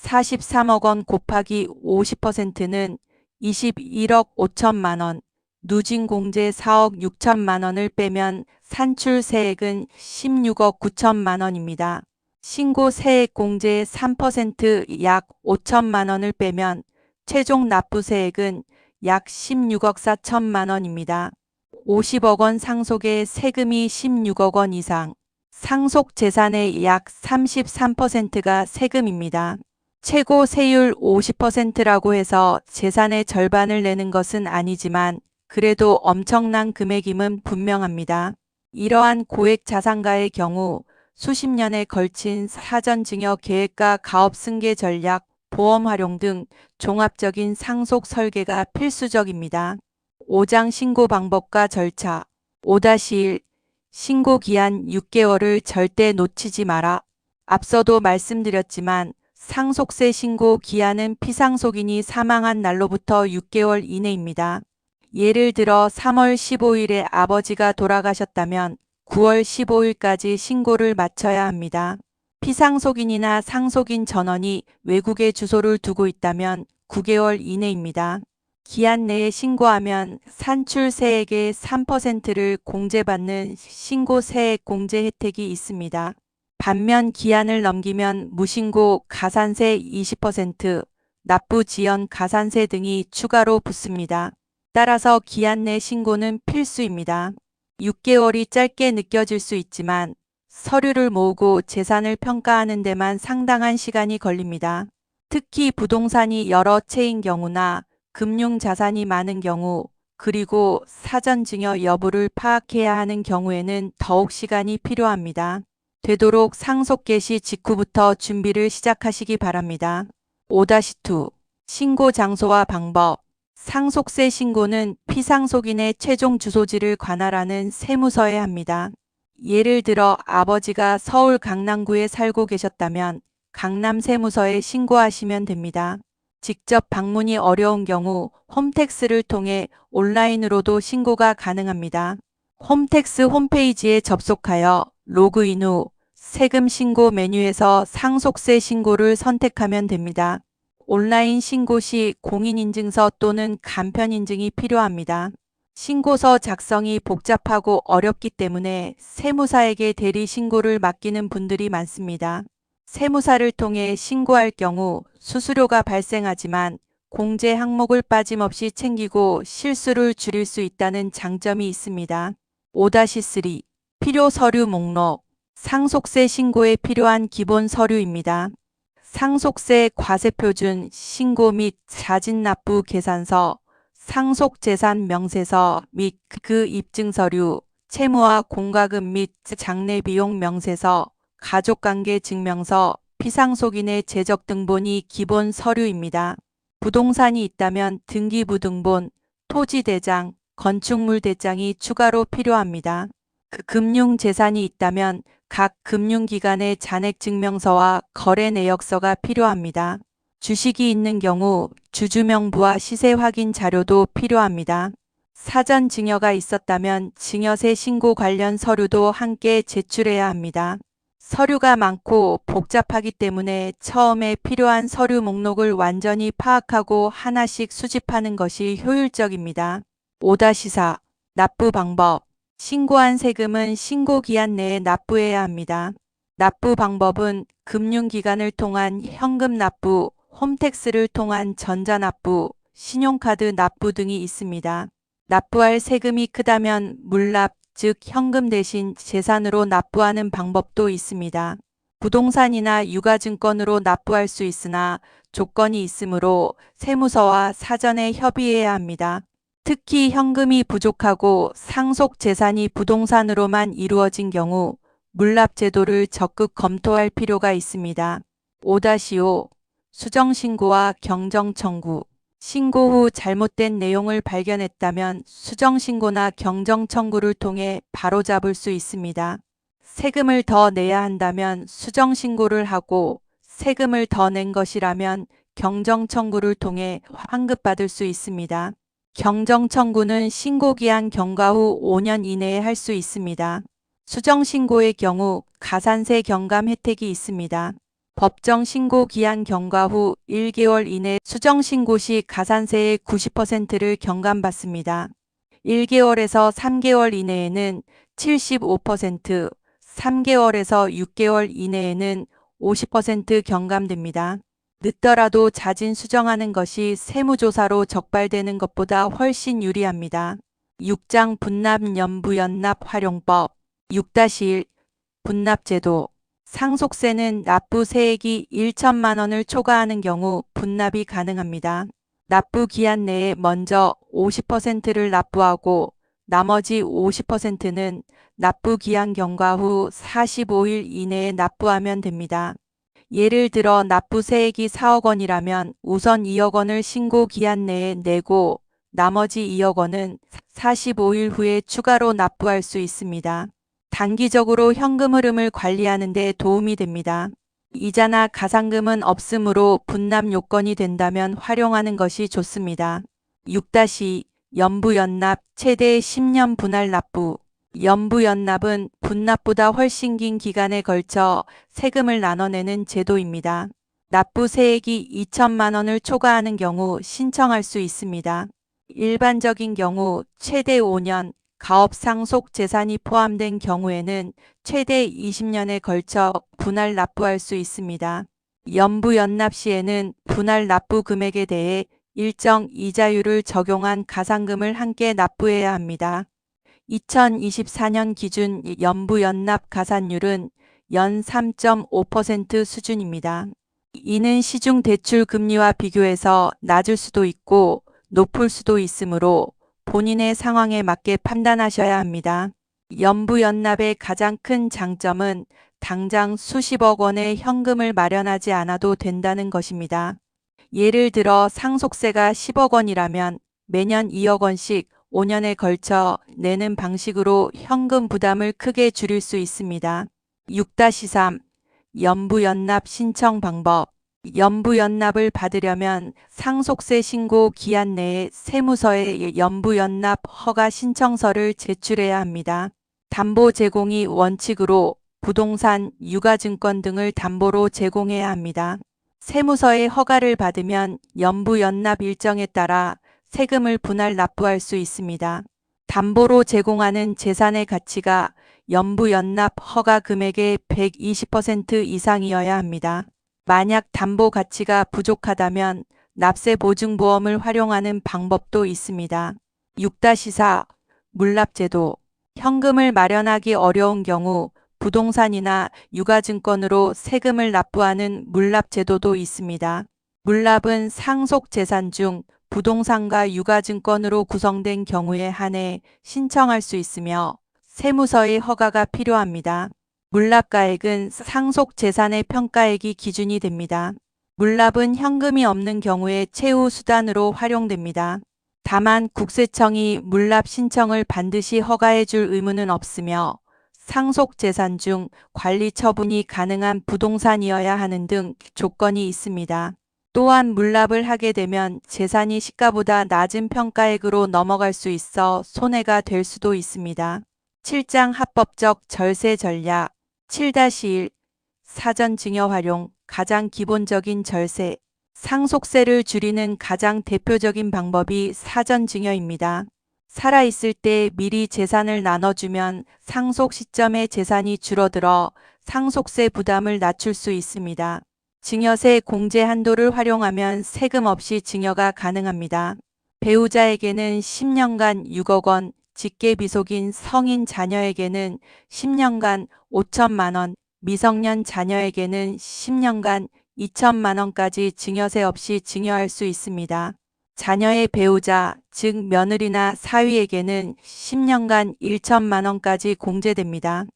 43억 원 곱하기 50%는 21억 5천만 원, 누진공제 4억 6천만 원을 빼면 산출세액은 16억 9천만 원입니다. 신고세액 공제 3% 약 5천만 원을 빼면 최종 납부세액은 약 16억 4천만 원입니다. 50억 원 상속의 세금이 16억 원 이상, 상속 재산의 약 33%가 세금입니다. 최고 세율 50%라고 해서 재산의 절반을 내는 것은 아니지만 그래도 엄청난 금액임은 분명합니다. 이러한 고액 자산가의 경우 수십 년에 걸친 사전증여 계획과 가업 승계 전략, 보험 활용 등 종합적인 상속 설계가 필수적입니다. 5장 신고 방법과 절차. 5-1 신고 기한 6개월을 절대 놓치지 마라. 앞서도 말씀드렸지만 상속세 신고 기한은 피상속인이 사망한 날로부터 6개월 이내입니다. 예를 들어 3월 15일에 아버지가 돌아가셨다면 9월 15일까지 신고를 마쳐야 합니다. 피상속인이나 상속인 전원이 외국에 주소를 두고 있다면 9개월 이내입니다. 기한 내에 신고하면 산출세액의 3%를 공제받는 신고세액 공제 혜택이 있습니다. 반면 기한을 넘기면 무신고 가산세 20%, 납부지연 가산세 등이 추가로 붙습니다. 따라서 기한 내 신고는 필수입니다. 6개월이 짧게 느껴질 수 있지만 서류를 모으고 재산을 평가하는 데만 상당한 시간이 걸립니다. 특히 부동산이 여러 채인 경우나 금융자산이 많은 경우, 그리고 사전증여 여부를 파악해야 하는 경우에는 더욱 시간이 필요합니다. 되도록 상속 개시 직후부터 준비를 시작하시기 바랍니다. 5-2 신고 장소와 방법. 상속세 신고는 피상속인의 최종 주소지를 관할하는 세무서에 합니다. 예를 들어 아버지가 서울 강남구에 살고 계셨다면 강남 세무서에 신고하시면 됩니다. 직접 방문이 어려운 경우 홈택스를 통해 온라인으로도 신고가 가능합니다. 홈택스 홈페이지에 접속하여 로그인 후 세금 신고 메뉴에서 상속세 신고를 선택하면 됩니다. 온라인 신고 시 공인인증서 또는 간편인증이 필요합니다. 신고서 작성이 복잡하고 어렵기 때문에 세무사에게 대리 신고를 맡기는 분들이 많습니다. 세무사를 통해 신고할 경우 수수료가 발생하지만 공제 항목을 빠짐없이 챙기고 실수를 줄일 수 있다는 장점이 있습니다. 5-3 필요 서류 목록 상속세 신고에 필요한 기본 서류입니다. 상속세 과세표준 신고 및 자진납부 계산서, 상속재산 명세서 및 그 입증서류, 채무와 공과금 및 장례비용 명세서, 가족관계 증명서, 피상속인의 재적등본이 기본 서류입니다. 부동산이 있다면 등기부등본, 토지대장, 건축물대장이 추가로 필요합니다. 금융재산이 있다면 각 금융기관의 잔액증명서와 거래내역서가 필요합니다. 주식이 있는 경우 주주명부와 시세 확인 자료도 필요합니다. 사전 증여가 있었다면 증여세 신고 관련 서류도 함께 제출해야 합니다. 서류가 많고 복잡하기 때문에 처음에 필요한 서류 목록을 완전히 파악하고 하나씩 수집하는 것이 효율적입니다. 5-4 납부 방법 신고한 세금은 신고기한 내에 납부해야 합니다. 납부 방법은 금융기관을 통한 현금 납부, 홈택스를 통한 전자납부, 신용카드 납부 등이 있습니다. 납부할 세금이 크다면 물납, 즉 현금 대신 재산으로 납부하는 방법도 있습니다. 부동산이나 유가증권으로 납부할 수 있으나 조건이 있으므로 세무서와 사전에 협의해야 합니다. 특히 현금이 부족하고 상속 재산이 부동산으로만 이루어진 경우 물납 제도를 적극 검토할 필요가 있습니다. 5-5 수정신고와 경정청구 신고 후 잘못된 내용을 발견했다면 수정신고나 경정청구를 통해 바로잡을 수 있습니다. 세금을 더 내야 한다면 수정신고를 하고 세금을 더 낸 것이라면 경정청구를 통해 환급받을 수 있습니다. 경정청구는 신고기한 경과 후 5년 이내에 할 수 있습니다. 수정신고의 경우 가산세 경감 혜택이 있습니다. 법정신고기한 경과 후 1개월 이내 수정신고 시 가산세의 90%를 경감받습니다. 1개월에서 3개월 이내에는 75%, 3개월에서 6개월 이내에는 50% 경감됩니다. 늦더라도 자진 수정하는 것이 세무조사로 적발되는 것보다 훨씬 유리합니다. 6장 분납 연부연납 활용법 6-1 분납제도 상속세는 납부 세액이 1천만 원을 초과하는 경우 분납이 가능합니다. 납부 기한 내에 먼저 50%를 납부하고 나머지 50%는 납부 기한 경과 후 45일 이내에 납부하면 됩니다. 예를 들어 납부 세액이 4억 원이라면 우선 2억 원을 신고 기한 내에 내고 나머지 2억 원은 45일 후에 추가로 납부할 수 있습니다. 단기적으로 현금 흐름을 관리하는 데 도움이 됩니다. 이자나 가산금은 없으므로 분납 요건이 된다면 활용하는 것이 좋습니다. 6-2 연부연납 최대 10년 분할 납부 연부연납은 분납보다 훨씬 긴 기간에 걸쳐 세금을 나눠내는 제도입니다. 납부 세액이 2천만 원을 초과하는 경우 신청할 수 있습니다. 일반적인 경우 최대 5년, 가업 상속 재산이 포함된 경우에는 최대 20년에 걸쳐 분할 납부할 수 있습니다. 연부연납 시에는 분할 납부 금액에 대해 일정 이자율을 적용한 가산금을 함께 납부해야 합니다. 2024년 기준 연부연납 가산율은 연 3.5% 수준입니다. 이는 시중 대출 금리와 비교해서 낮을 수도 있고 높을 수도 있으므로 본인의 상황에 맞게 판단하셔야 합니다. 연부연납의 가장 큰 장점은 당장 수십억 원의 현금을 마련하지 않아도 된다는 것입니다. 예를 들어 상속세가 10억 원이라면 매년 2억 원씩 5년에 걸쳐 내는 방식으로 현금 부담을 크게 줄일 수 있습니다. 6-3 연부연납 신청 방법 연부연납을 받으려면 상속세 신고 기한 내에 세무서에 연부연납 허가 신청서를 제출해야 합니다. 담보 제공이 원칙으로 부동산, 유가증권 등을 담보로 제공해야 합니다. 세무서의 허가를 받으면 연부연납 일정에 따라 세금을 분할 납부할 수 있습니다. 담보로 제공하는 재산의 가치가 연부연납 허가 금액의 120% 이상이어야 합니다. 만약 담보 가치가 부족하다면 납세보증보험을 활용하는 방법도 있습니다. 6-4 물납제도 현금을 마련하기 어려운 경우 부동산이나 유가증권으로 세금을 납부하는 물납제도도 있습니다. 물납은 상속재산 중 부동산과 유가증권으로 구성된 경우에 한해 신청할 수 있으며 세무서의 허가가 필요합니다. 물납가액은 상속재산의 평가액이 기준이 됩니다. 물납은 현금이 없는 경우에 최후 수단으로 활용됩니다. 다만 국세청이 물납 신청을 반드시 허가해 줄 의무는 없으며 상속재산 중 관리 처분이 가능한 부동산이어야 하는 등 조건이 있습니다. 또한 물납을 하게 되면 재산이 시가보다 낮은 평가액으로 넘어갈 수 있어 손해가 될 수도 있습니다. 7장 합법적 절세 전략 7-1 사전 증여 활용 가장 기본적인 절세 상속세를 줄이는 가장 대표적인 방법이 사전 증여입니다. 살아있을 때 미리 재산을 나눠주면 상속 시점에 재산이 줄어들어 상속세 부담을 낮출 수 있습니다. 증여세 공제 한도를 활용하면 세금 없이 증여가 가능합니다. 배우자에게는 10년간 6억 원, 직계비속인 성인 자녀에게는 10년간 5천만 원, 미성년 자녀에게는 10년간 2천만 원까지 증여세 없이 증여할 수 있습니다. 자녀의 배우자, 즉 며느리나 사위에게는 10년간 1천만 원까지 공제됩니다.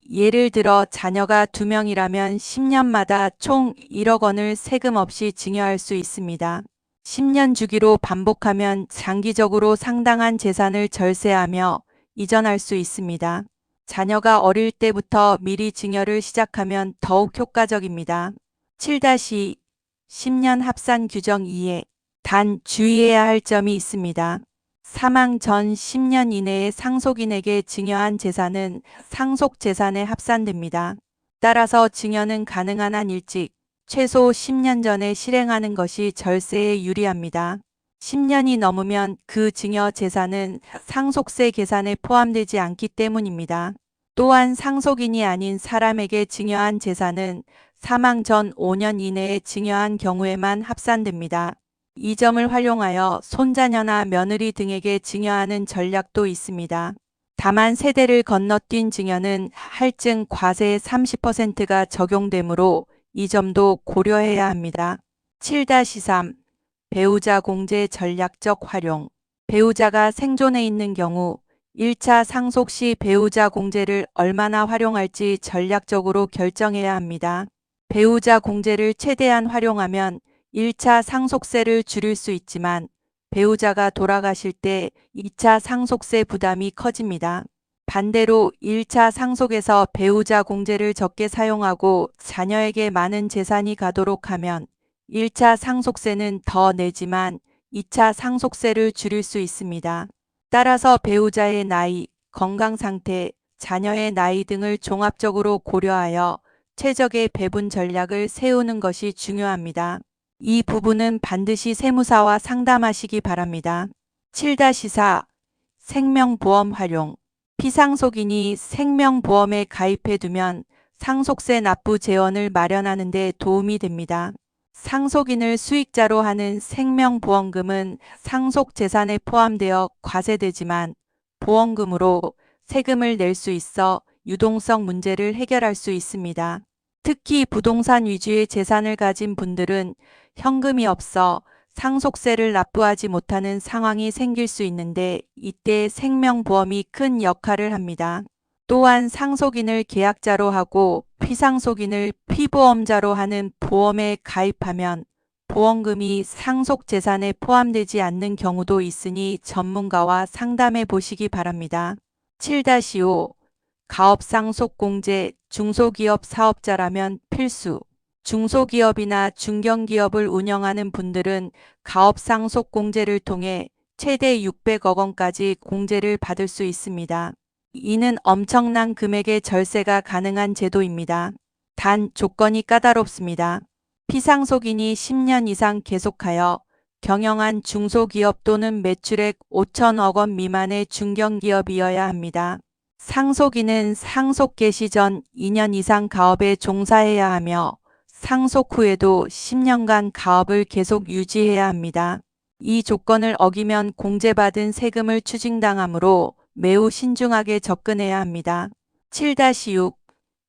예를 들어 자녀가 2명이라면 10년마다 총 1억 원을 세금 없이 증여할 수 있습니다. 10년 주기로 반복하면 장기적으로 상당한 재산을 절세하며 이전할 수 있습니다. 자녀가 어릴 때부터 미리 증여를 시작하면 더욱 효과적입니다. 7-2 10년 합산 규정 이해 단 주의해야 할 점이 있습니다. 사망 전 10년 이내에 상속인에게 증여한 재산은 상속재산에 합산됩니다. 따라서 증여는 가능한 한 일찍 최소 10년 전에 실행하는 것이 절세에 유리합니다. 10년이 넘으면 그 증여 재산은 상속세 계산에 포함되지 않기 때문입니다. 또한 상속인이 아닌 사람에게 증여한 재산은 사망 전 5년 이내에 증여한 경우에만 합산됩니다. 이 점을 활용하여 손자녀나 며느리 등에게 증여하는 전략도 있습니다. 다만 세대를 건너뛴 증여는 할증 과세의 30%가 적용되므로 이 점도 고려해야 합니다. 7-3 배우자 공제 전략적 활용 배우자가 생존해 있는 경우 1차 상속 시 배우자 공제를 얼마나 활용할지 전략적으로 결정해야 합니다. 배우자 공제를 최대한 활용하면 1차 상속세를 줄일 수 있지만 배우자가 돌아가실 때 2차 상속세 부담이 커집니다. 반대로 1차 상속에서 배우자 공제를 적게 사용하고 자녀에게 많은 재산이 가도록 하면 1차 상속세는 더 내지만 2차 상속세를 줄일 수 있습니다. 따라서 배우자의 나이, 건강 상태, 자녀의 나이 등을 종합적으로 고려하여 최적의 배분 전략을 세우는 것이 중요합니다. 이 부분은 반드시 세무사와 상담하시기 바랍니다. 7-4 생명보험 활용 피상속인이 생명보험에 가입해두면 상속세 납부 재원을 마련하는 데 도움이 됩니다. 상속인을 수익자로 하는 생명보험금은 상속재산에 포함되어 과세되지만 보험금으로 세금을 낼 수 있어 유동성 문제를 해결할 수 있습니다. 특히 부동산 위주의 재산을 가진 분들은 현금이 없어 상속세를 납부하지 못하는 상황이 생길 수 있는데 이때 생명보험이 큰 역할을 합니다. 또한 상속인을 계약자로 하고 피상속인을 피보험자로 하는 보험에 가입하면 보험금이 상속재산에 포함되지 않는 경우도 있으니 전문가와 상담해 보시기 바랍니다. 7-5 가업상속공제 중소기업 사업자라면 필수 중소기업이나 중견기업을 운영하는 분들은 가업상속공제를 통해 최대 600억 원까지 공제를 받을 수 있습니다. 이는 엄청난 금액의 절세가 가능한 제도입니다. 단 조건이 까다롭습니다. 피상속인이 10년 이상 계속하여 경영한 중소기업 또는 매출액 5천억 원 미만의 중견기업이어야 합니다. 상속인은 상속 개시 전 2년 이상 가업에 종사해야 하며 상속 후에도 10년간 가업을 계속 유지해야 합니다. 이 조건을 어기면 공제받은 세금을 추징당하므로 매우 신중하게 접근해야 합니다. 7-6.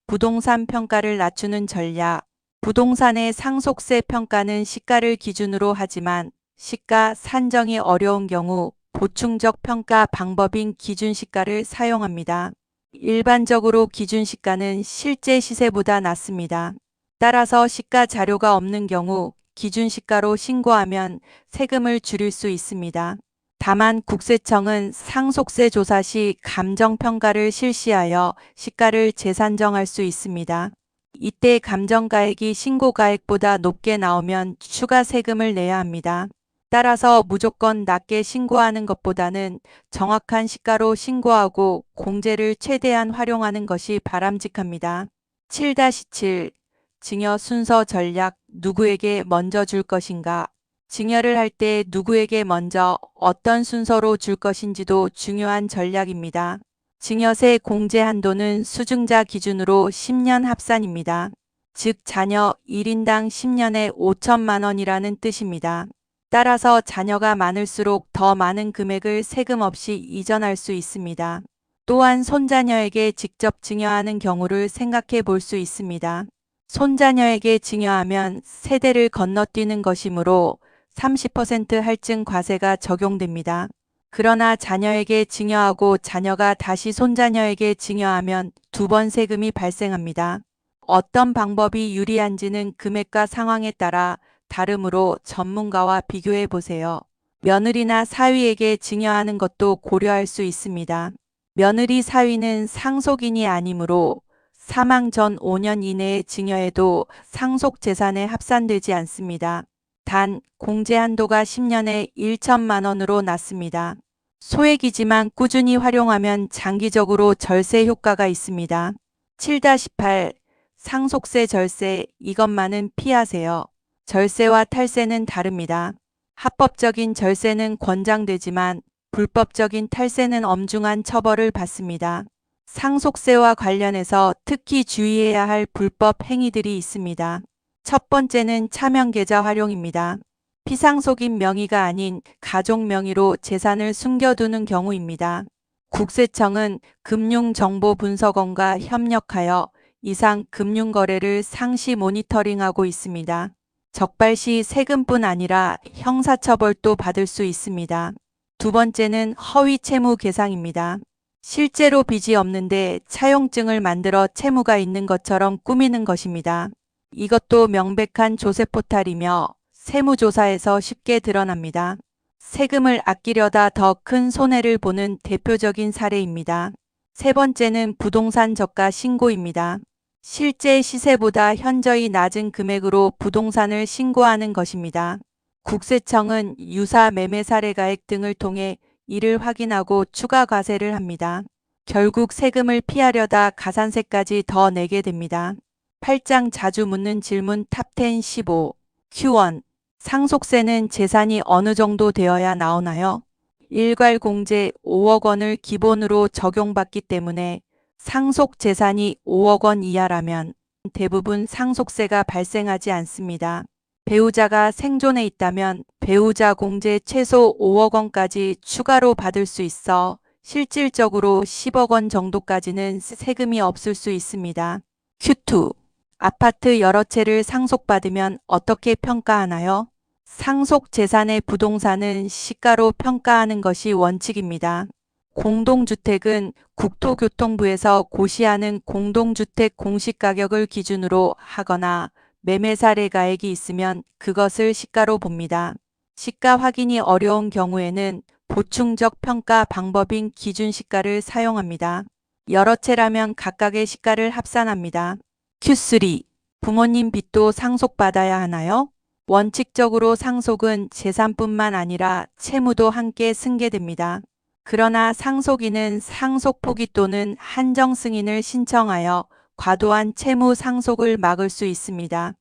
부동산 평가를 낮추는 전략. 부동산의 상속세 평가는 시가를 기준으로 하지만 시가 산정이 어려운 경우 보충적 평가 방법인 기준시가를 사용합니다. 일반적으로 기준시가는 실제 시세보다 낮습니다. 따라서 시가 자료가 없는 경우 기준시가로 신고하면 세금을 줄일 수 있습니다. 다만 국세청은 상속세 조사 시 감정평가를 실시하여 시가를 재산정할 수 있습니다. 이때 감정가액이 신고가액보다 높게 나오면 추가 세금을 내야 합니다. 따라서 무조건 낮게 신고하는 것보다는 정확한 시가로 신고하고 공제를 최대한 활용하는 것이 바람직합니다. 7-7. 증여 순서 전략. 누구에게 먼저 줄 것인가? 증여를 할 때 누구에게 먼저 어떤 순서로 줄 것인지도 중요한 전략입니다. 증여세 공제 한도는 수증자 기준으로 10년 합산입니다. 즉 자녀 1인당 10년에 5천만 원이라는 뜻입니다. 따라서 자녀가 많을수록 더 많은 금액을 세금 없이 이전할 수 있습니다. 또한 손자녀에게 직접 증여하는 경우를 생각해 볼 수 있습니다. 손자녀에게 증여하면 세대를 건너뛰는 것이므로 30% 할증 과세가 적용됩니다. 그러나 자녀에게 증여하고 자녀가 다시 손자녀에게 증여하면 2번 세금이 발생합니다. 어떤 방법이 유리한지는 금액과 상황에 따라 다르므로 전문가와 비교해 보세요. 며느리나 사위에게 증여하는 것도 고려할 수 있습니다. 며느리 사위는 상속인이 아니므로 사망 전 5년 이내에 증여해도 상속 재산에 합산되지 않습니다. 단 공제 한도가 10년에 1천만 원으로 낮습니다. 소액이지만 꾸준히 활용하면 장기적으로 절세 효과가 있습니다. 7-8. 상속세 절세. 이것만은 피하세요. 절세와 탈세는 다릅니다. 합법적인 절세는 권장되지만 불법적인 탈세는 엄중한 처벌을 받습니다. 상속세와 관련해서 특히 주의해야 할 불법 행위들이 있습니다. 첫 번째는 차명계좌 활용입니다. 피상속인 명의가 아닌 가족 명의로 재산을 숨겨두는 경우입니다. 국세청은 금융정보분석원과 협력하여 이상 금융거래를 상시 모니터링하고 있습니다. 적발시 세금뿐 아니라 형사처벌도 받을 수 있습니다. 두 번째는 허위 채무 계상입니다. 실제로 빚이 없는데 차용증을 만들어 채무가 있는 것처럼 꾸미는 것입니다. 이것도 명백한 조세포탈이며 세무조사에서 쉽게 드러납니다. 세금을 아끼려다 더 큰 손해를 보는 대표적인 사례입니다. 세 번째는 부동산 저가 신고입니다. 실제 시세보다 현저히 낮은 금액으로 부동산을 신고하는 것입니다. 국세청은 유사 매매 사례 가액 등을 통해 이를 확인하고 추가 과세를 합니다. 결국 세금을 피하려다 가산세까지 더 내게 됩니다. 8장 자주 묻는 질문 탑10 15. Q1. 상속세는 재산이 어느 정도 되어야 나오나요? 일괄 공제 5억 원을 기본으로 적용받기 때문에 상속 재산이 5억 원 이하라면 대부분 상속세가 발생하지 않습니다. 배우자가 생존해 있다면 배우자 공제 최소 5억 원까지 추가로 받을 수 있어 실질적으로 10억 원 정도까지는 세금이 없을 수 있습니다. Q2. 아파트 여러 채를 상속받으면 어떻게 평가하나요? 상속 재산의 부동산은 시가로 평가하는 것이 원칙입니다. 공동주택은 국토교통부에서 고시하는 공동주택 공시가격을 기준으로 하거나 매매 사례 가액이 있으면 그것을 시가로 봅니다. 시가 확인이 어려운 경우에는 보충적 평가 방법인 기준시가를 사용합니다. 여러 채라면 각각의 시가를 합산합니다. Q3. 부모님 빚도 상속받아야 하나요? 원칙적으로 상속은 재산뿐만 아니라 채무도 함께 승계됩니다. 그러나 상속인은 상속 포기 또는 한정 승인을 신청하여 과도한 채무 상속을 막을 수 있습니다.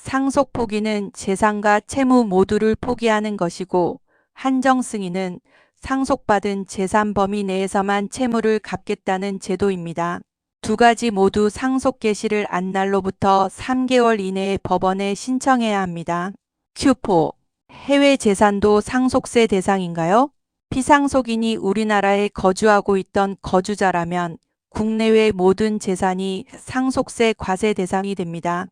상속 포기는 재산과 채무 모두를 포기하는 것이고, 한정 승인은 상속받은 재산 범위 내에서만 채무를 갚겠다는 제도입니다. 두 가지 모두 상속 개시를 안 날로부터 3개월 이내에 법원에 신청해야 합니다. Q4. 해외 재산도 상속세 대상인가요? 피상속인이 우리나라에 거주하고 있던 거주자라면 국내외 모든 재산이 상속세 과세 대상이 됩니다.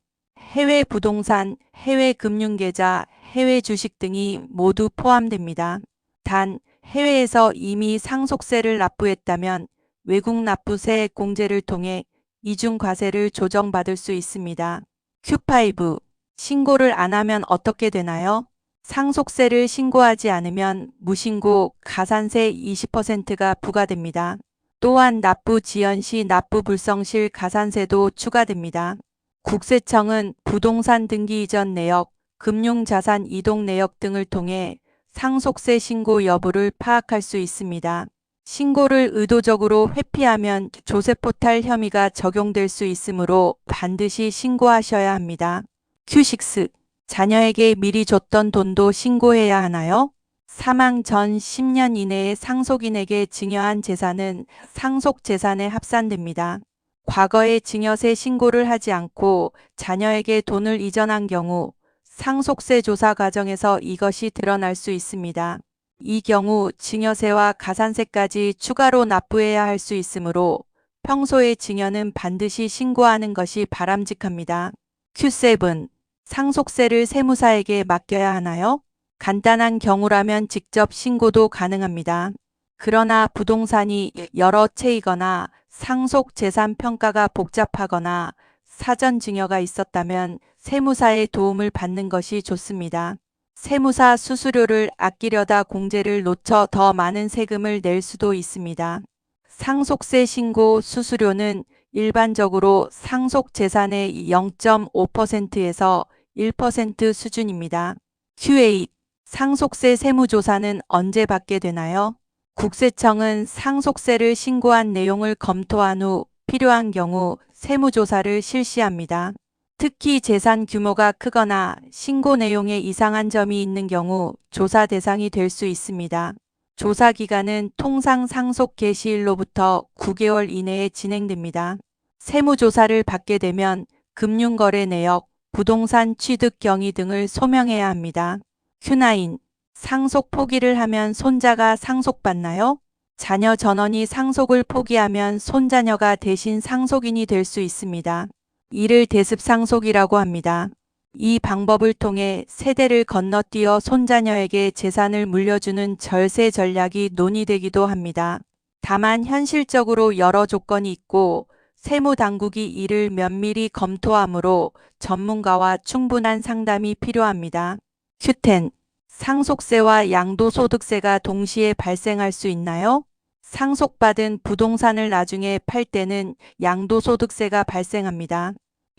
해외 부동산, 해외 금융계좌, 해외 주식 등이 모두 포함됩니다. 단, 해외에서 이미 상속세를 납부했다면 외국 납부세 공제를 통해 이중 과세를 조정받을 수 있습니다. Q5. 신고를 안 하면 어떻게 되나요? 상속세를 신고하지 않으면 무신고 가산세 20%가 부과됩니다. 또한 납부 지연 시 납부 불성 실 가산세도 추가됩니다. 국세청은 부동산 등기 이전 내역, 금융자산 이동 내역 등을 통해 상속세 신고 여부를 파악할 수 있습니다. 신고를 의도적으로 회피하면 조세포탈 혐의가 적용될 수 있으므로 반드시 신고하셔야 합니다. Q6. 자녀에게 미리 줬던 돈도 신고해야 하나요? 사망 전 10년 이내에 상속인에게 증여한 재산은 상속재산에 합산됩니다. 과거에 증여세 신고를 하지 않고 자녀에게 돈을 이전한 경우 상속세 조사 과정에서 이것이 드러날 수 있습니다. 이 경우 증여세와 가산세까지 추가로 납부해야 할 수 있으므로 평소에 증여는 반드시 신고하는 것이 바람직합니다. Q7. 상속세를 세무사에게 맡겨야 하나요? 간단한 경우라면 직접 신고도 가능합니다. 그러나 부동산이 여러 채이거나 상속 재산 평가가 복잡하거나 사전 증여가 있었다면 세무사의 도움을 받는 것이 좋습니다. 세무사 수수료를 아끼려다 공제를 놓쳐 더 많은 세금을 낼 수도 있습니다. 상속세 신고 수수료는 일반적으로 상속 재산의 0.5%에서 1% 수준입니다. Q8. 상속세 세무조사는 언제 받게 되나요? 국세청은 상속세를 신고한 내용을 검토한 후 필요한 경우 세무조사를 실시합니다. 특히 재산 규모가 크거나 신고 내용에 이상한 점이 있는 경우 조사 대상이 될 수 있습니다. 조사 기간은 통상 상속 개시일로부터 9개월 이내에 진행됩니다. 세무조사를 받게 되면 금융거래 내역, 부동산 취득 경위 등을 소명해야 합니다. Q9. 상속 포기를 하면 손자가 상속받나요? 자녀 전원이 상속을 포기하면 손자녀가 대신 상속인이 될 수 있습니다. 이를 대습상속이라고 합니다. 이 방법을 통해 세대를 건너뛰어 손자녀에게 재산을 물려주는 절세 전략이 논의되기도 합니다. 다만 현실적으로 여러 조건이 있고 세무당국이 이를 면밀히 검토하므로 전문가와 충분한 상담이 필요합니다. Q10. 상속세와 양도소득세가 동시에 발생할 수 있나요? 상속받은 부동산을 나중에 팔 때는 양도소득세가 발생합니다.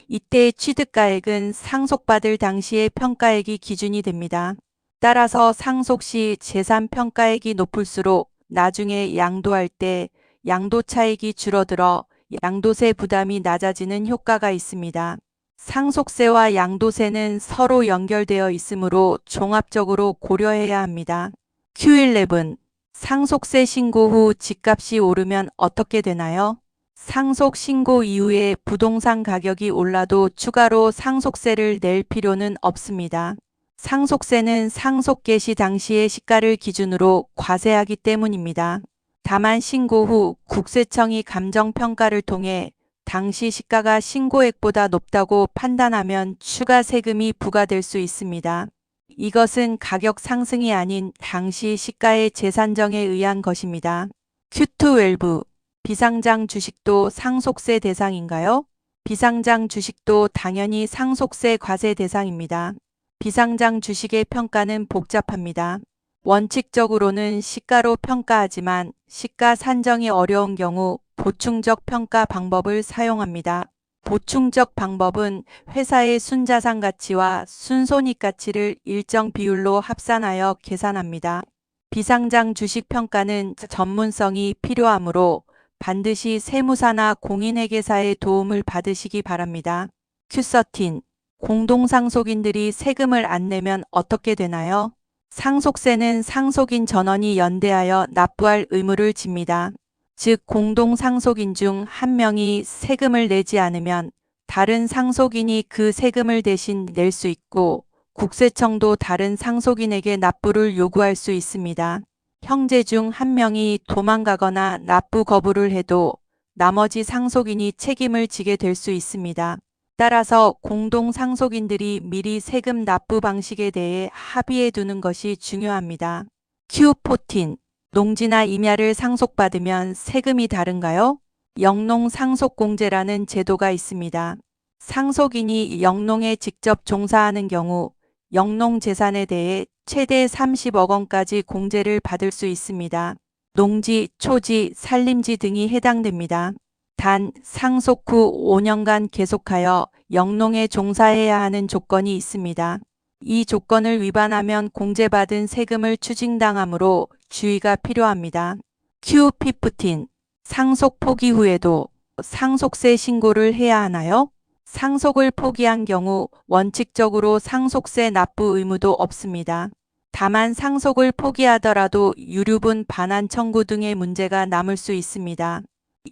이때의 취득가액은 상속받을 당시의 평가액이 기준이 됩니다. 따라서 상속 시 재산 평가액이 높을수록 나중에 양도할 때 양도 차익이 줄어들어 양도세 부담이 낮아지는 효과가 있습니다. 상속세와 양도세는 서로 연결되어 있으므로 종합적으로 고려해야 합니다. Q11. 상속세 신고 후 집값이 오르면 어떻게 되나요? 상속 신고 이후에 부동산 가격이 올라도 추가로 상속세를 낼 필요는 없습니다. 상속세는 상속 개시 당시의 시가를 기준으로 과세하기 때문입니다. 다만 신고 후 국세청이 감정평가를 통해 당시 시가가 신고액보다 높다고 판단하면 추가 세금이 부과될 수 있습니다. 이것은 가격 상승이 아닌 당시 시가의 재산정에 의한 것입니다. Q12. 비상장 주식도 상속세 대상인가요? 비상장 주식도 당연히 상속세 과세 대상입니다. 비상장 주식의 평가는 복잡합니다. 원칙적으로는 시가로 평가하지만 시가 산정이 어려운 경우 보충적 평가 방법을 사용합니다. 보충적 방법은 회사의 순자산 가치와 순손익 가치를 일정 비율로 합산하여 계산합니다. 비상장 주식 평가는 전문성이 필요하므로 반드시 세무사나 공인회계사의 도움을 받으시기 바랍니다. Q13. 공동상속인들이 세금을 안 내면 어떻게 되나요? 상속세는 상속인 전원이 연대하여 납부할 의무를 집니다. 즉, 공동상속인 중 한 명이 세금을 내지 않으면 다른 상속인이 그 세금을 대신 낼 수 있고, 국세청도 다른 상속인에게 납부를 요구할 수 있습니다. 형제 중 한 명이 도망가거나 납부 거부를 해도 나머지 상속인이 책임을 지게 될 수 있습니다. 따라서 공동상속인들이 미리 세금 납부 방식에 대해 합의해 두는 것이 중요합니다. Q14. 농지나 임야를 상속받으면 세금이 다른가요? 영농상속공제라는 제도가 있습니다. 상속인이 영농에 직접 종사하는 경우 영농재산에 대해 최대 30억 원까지 공제를 받을 수 있습니다. 농지, 초지, 산림지 등이 해당됩니다. 단, 상속 후 5년간 계속하여 영농에 종사해야 하는 조건이 있습니다. 이 조건을 위반하면 공제받은 세금을 추징당하므로 주의가 필요합니다. Q15. 상속 포기 후에도 상속세 신고를 해야 하나요? 상속을 포기한 경우 원칙적으로 상속세 납부 의무도 없습니다. 다만 상속을 포기하더라도 유류분 반환 청구 등의 문제가 남을 수 있습니다.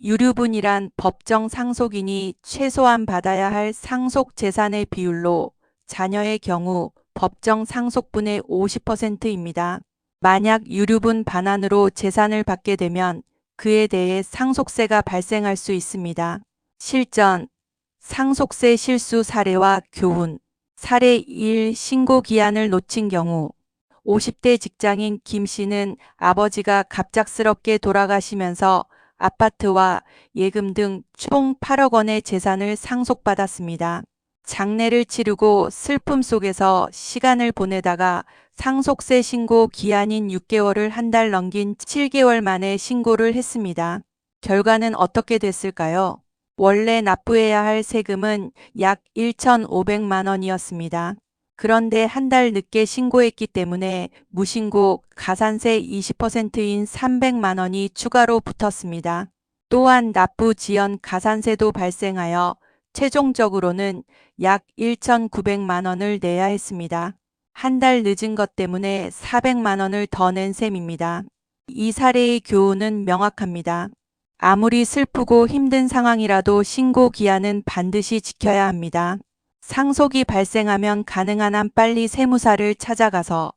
유류분이란 법정 상속인이 최소한 받아야 할 상속 재산의 비율로 자녀의 경우 법정 상속분의 50%입니다. 만약 유류분 반환으로 재산을 받게 되면 그에 대해 상속세가 발생할 수 있습니다. 실전, 상속세 실수 사례와 교훈. 사례 1. 신고 기한을 놓친 경우 50대 직장인 김 씨는 아버지가 갑작스럽게 돌아가시면서 아파트와 예금 등 총 8억 원의 재산을 상속받았습니다. 장례를 치르고 슬픔 속에서 시간을 보내다가 상속세 신고 기한인 6개월을 한 달 넘긴 7개월 만에 신고를 했습니다. 결과는 어떻게 됐을까요? 원래 납부해야 할 세금은 약 1,500만 원이었습니다. 그런데 한 달 늦게 신고했기 때문에 무신고 가산세 20%인 300만 원이 추가로 붙었습니다. 또한 납부 지연 가산세도 발생하여 최종적으로는 약 1,900만 원을 내야 했습니다. 한 달 늦은 것 때문에 400만 원을 더 낸 셈입니다. 이 사례의 교훈은 명확합니다. 아무리 슬프고 힘든 상황이라도 신고 기한은 반드시 지켜야 합니다. 상속이 발생하면 가능한 한 빨리 세무사를 찾아가서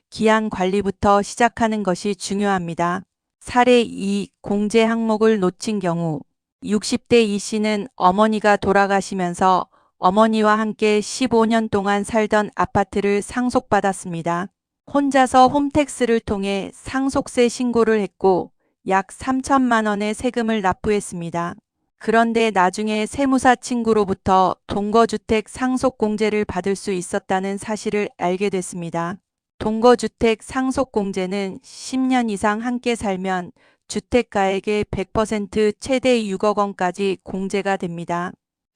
기한 관리부터 시작하는 것이 중요합니다. 사례 2. 공제 항목을 놓친 경우 60대 이 씨는 어머니가 돌아가시면서 어머니와 함께 15년 동안 살던 아파트를 상속받았습니다. 혼자서 홈택스를 통해 상속세 신고를 했고 약 3천만 원의 세금을 납부했습니다. 그런데 나중에 세무사 친구로부터 동거주택 상속공제를 받을 수 있었다는 사실을 알게 됐습니다. 동거주택 상속공제는 10년 이상 함께 살면 주택가액의 100% 최대 6억 원까지 공제가 됩니다.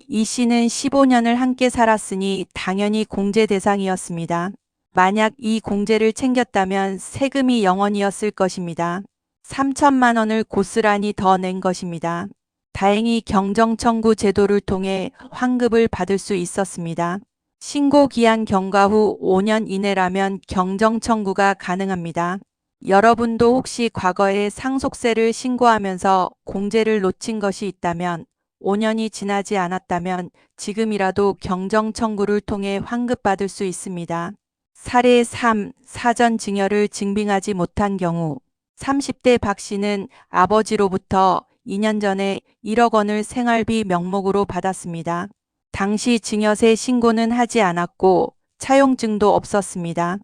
이 씨는 15년을 함께 살았으니 당연히 공제 대상이었습니다. 만약 이 공제를 챙겼다면 세금이 0원이었을 것입니다. 3천만 원을 고스란히 더 낸 것입니다. 다행히 경정청구 제도를 통해 환급을 받을 수 있었습니다. 신고 기한 경과 후 5년 이내라면 경정청구가 가능합니다. 여러분도 혹시 과거에 상속세를 신고하면서 공제를 놓친 것이 있다면 5년이 지나지 않았다면 지금이라도 경정청구를 통해 환급받을 수 있습니다. 사례 3. 사전 증여를 증빙하지 못한 경우 30대 박 씨는 아버지로부터 2년 전에 1억 원을 생활비 명목으로 받았습니다. 당시 증여세 신고는 하지 않았고 차용증도 없었습니다.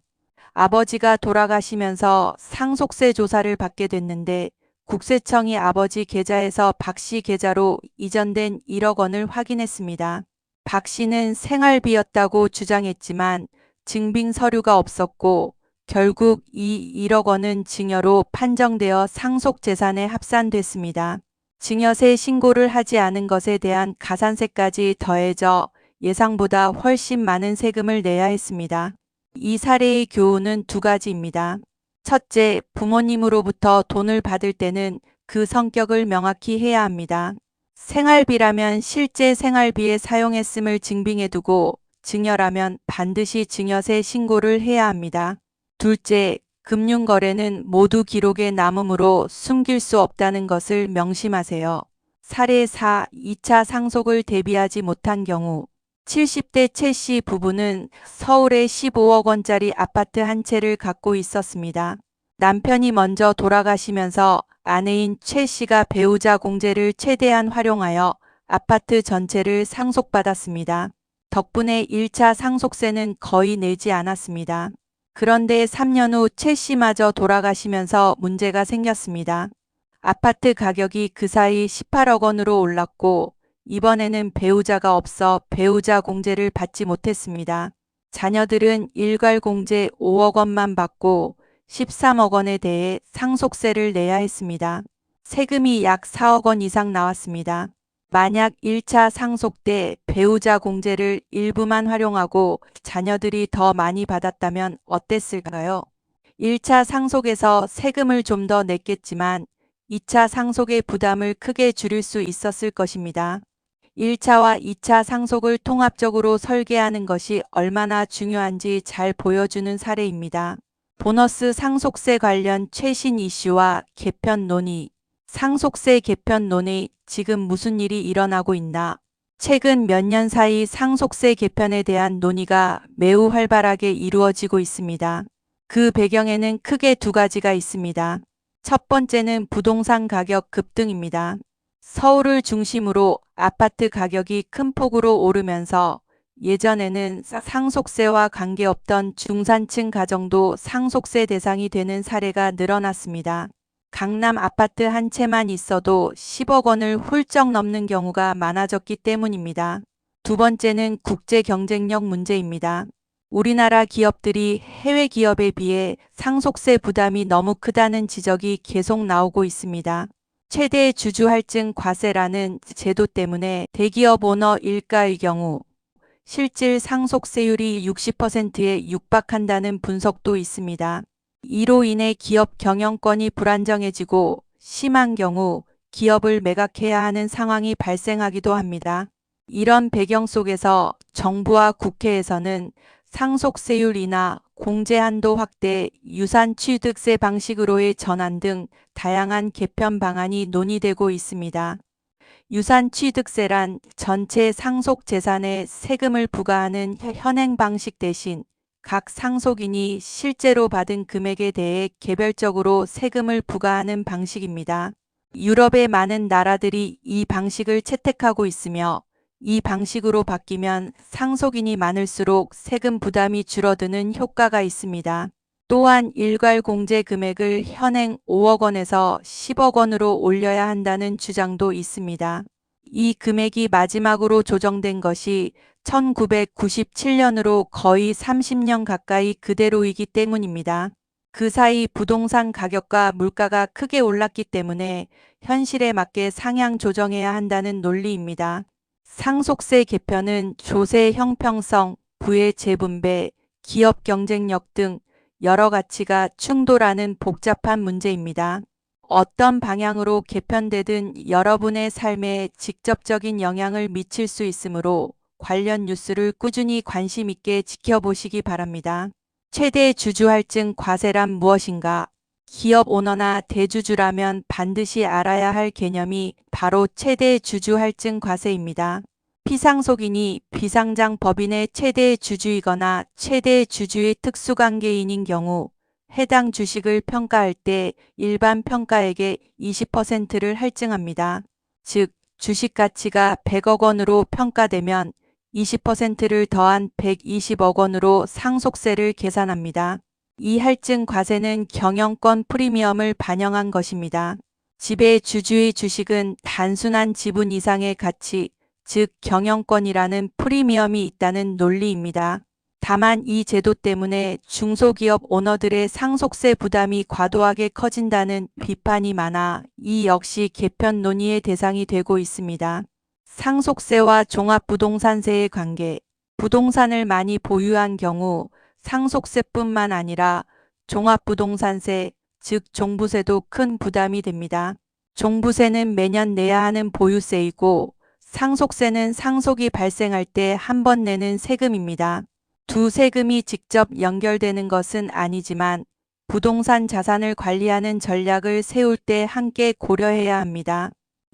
아버지가 돌아가시면서 상속세 조사를 받게 됐는데 국세청이 아버지 계좌에서 박 씨 계좌로 이전된 1억 원을 확인했습니다. 박 씨는 생활비였다고 주장했지만 증빙 서류가 없었고 결국 이 1억 원은 증여로 판정되어 상속재산에 합산됐습니다. 증여세 신고를 하지 않은 것에 대한 가산세까지 더해져 예상보다 훨씬 많은 세금을 내야 했습니다. 이 사례의 교훈은 두 가지입니다. 첫째, 부모님으로부터 돈을 받을 때는 그 성격을 명확히 해야 합니다. 생활비라면 실제 생활비에 사용했음을 증빙해두고 증여라면 반드시 증여세 신고를 해야 합니다. 둘째, 금융거래는 모두 기록에 남으므로 숨길 수 없다는 것을 명심하세요. 사례 4. 2차 상속을 대비하지 못한 경우 70대 최 씨 부부는 서울에 15억 원짜리 아파트 한 채를 갖고 있었습니다. 남편이 먼저 돌아가시면서 아내인 최 씨가 배우자 공제를 최대한 활용하여 아파트 전체를 상속받았습니다. 덕분에 1차 상속세는 거의 내지 않았습니다. 그런데 3년 후 최 씨마저 돌아가시면서 문제가 생겼습니다. 아파트 가격이 그 사이 18억 원으로 올랐고 이번에는 배우자가 없어 배우자 공제를 받지 못했습니다. 자녀들은 일괄 공제 5억 원만 받고 13억 원에 대해 상속세를 내야 했습니다. 세금이 약 4억 원 이상 나왔습니다. 만약 1차 상속 때 배우자 공제를 일부만 활용하고 자녀들이 더 많이 받았다면 어땠을까요? 1차 상속에서 세금을 좀 더 냈겠지만 2차 상속의 부담을 크게 줄일 수 있었을 것입니다. 1차와 2차 상속을 통합적으로 설계하는 것이 얼마나 중요한지 잘 보여주는 사례입니다. 보너스 상속세 관련 최신 이슈와 개편 논의. 상속세 개편 논의, 지금 무슨 일이 일어나고 있나? 최근 몇 년 사이 상속세 개편에 대한 논의가 매우 활발하게 이루어지고 있습니다. 그 배경에는 크게 두 가지가 있습니다. 첫 번째는 부동산 가격 급등입니다. 서울을 중심으로 아파트 가격이 큰 폭으로 오르면서 예전에는 상속세와 관계없던 중산층 가정도 상속세 대상이 되는 사례가 늘어났습니다. 강남 아파트 한 채만 있어도 10억 원을 훌쩍 넘는 경우가 많아졌기 때문입니다. 두 번째는 국제 경쟁력 문제입니다. 우리나라 기업들이 해외 기업에 비해 상속세 부담이 너무 크다는 지적이 계속 나오고 있습니다. 최대 주주 할증 과세라는 제도 때문에 대기업 오너 일가의 경우 실질 상속세율이 60%에 육박한다는 분석도 있습니다. 이로 인해 기업 경영권이 불안정해지고 심한 경우 기업을 매각해야 하는 상황이 발생하기도 합니다. 이런 배경 속에서 정부와 국회에서는 상속세율 인하, 공제 한도 확대, 유산취득세 방식으로의 전환 등 다양한 개편 방안이 논의되고 있습니다. 유산취득세란 전체 상속 재산에 세금을 부과하는 현행 방식 대신 각 상속인이 실제로 받은 금액에 대해 개별적으로 세금을 부과하는 방식입니다. 유럽의 많은 나라들이 이 방식을 채택하고 있으며 이 방식으로 바뀌면 상속인이 많을수록 세금 부담이 줄어드는 효과가 있습니다. 또한 일괄 공제 금액을 현행 5억 원에서 10억 원으로 올려야 한다는 주장도 있습니다. 이 금액이 마지막으로 조정된 것이 1997년으로 거의 30년 가까이 그대로이기 때문입니다. 그 사이 부동산 가격과 물가가 크게 올랐기 때문에 현실에 맞게 상향 조정해야 한다는 논리입니다. 상속세 개편은 조세 형평성, 부의 재분배, 기업 경쟁력 등 여러 가치가 충돌하는 복잡한 문제입니다. 어떤 방향으로 개편되든 여러분의 삶에 직접적인 영향을 미칠 수 있으므로 관련 뉴스를 꾸준히 관심 있게 지켜보시기 바랍니다. 최대 주주 할증 과세란 무엇인가? 기업 오너나 대주주라면 반드시 알아야 할 개념이 바로 최대 주주 할증 과세입니다. 피상속인이 비상장 법인의 최대 주주이거나 최대 주주의 특수관계인인 경우 해당 주식을 평가할 때 일반 평가액의 20%를 할증합니다. 즉, 주식 가치가 100억 원으로 평가되면 20%를 더한 120억 원으로 상속세를 계산합니다. 이 할증 과세는 경영권 프리미엄을 반영한 것입니다. 지배 주주의 주식은 단순한 지분 이상의 가치, 즉 경영권이라는 프리미엄이 있다는 논리입니다. 다만 이 제도 때문에 중소기업 오너들의 상속세 부담이 과도하게 커진다는 비판이 많아 이 역시 개편 논의의 대상이 되고 있습니다. 상속세와 종합부동산세의 관계. 부동산을 많이 보유한 경우 상속세뿐만 아니라 종합부동산세, 즉 종부세도 큰 부담이 됩니다. 종부세는 매년 내야 하는 보유세이고 상속세는 상속이 발생할 때 한 번 내는 세금입니다. 두 세금이 직접 연결되는 것은 아니지만 부동산 자산을 관리하는 전략을 세울 때 함께 고려해야 합니다.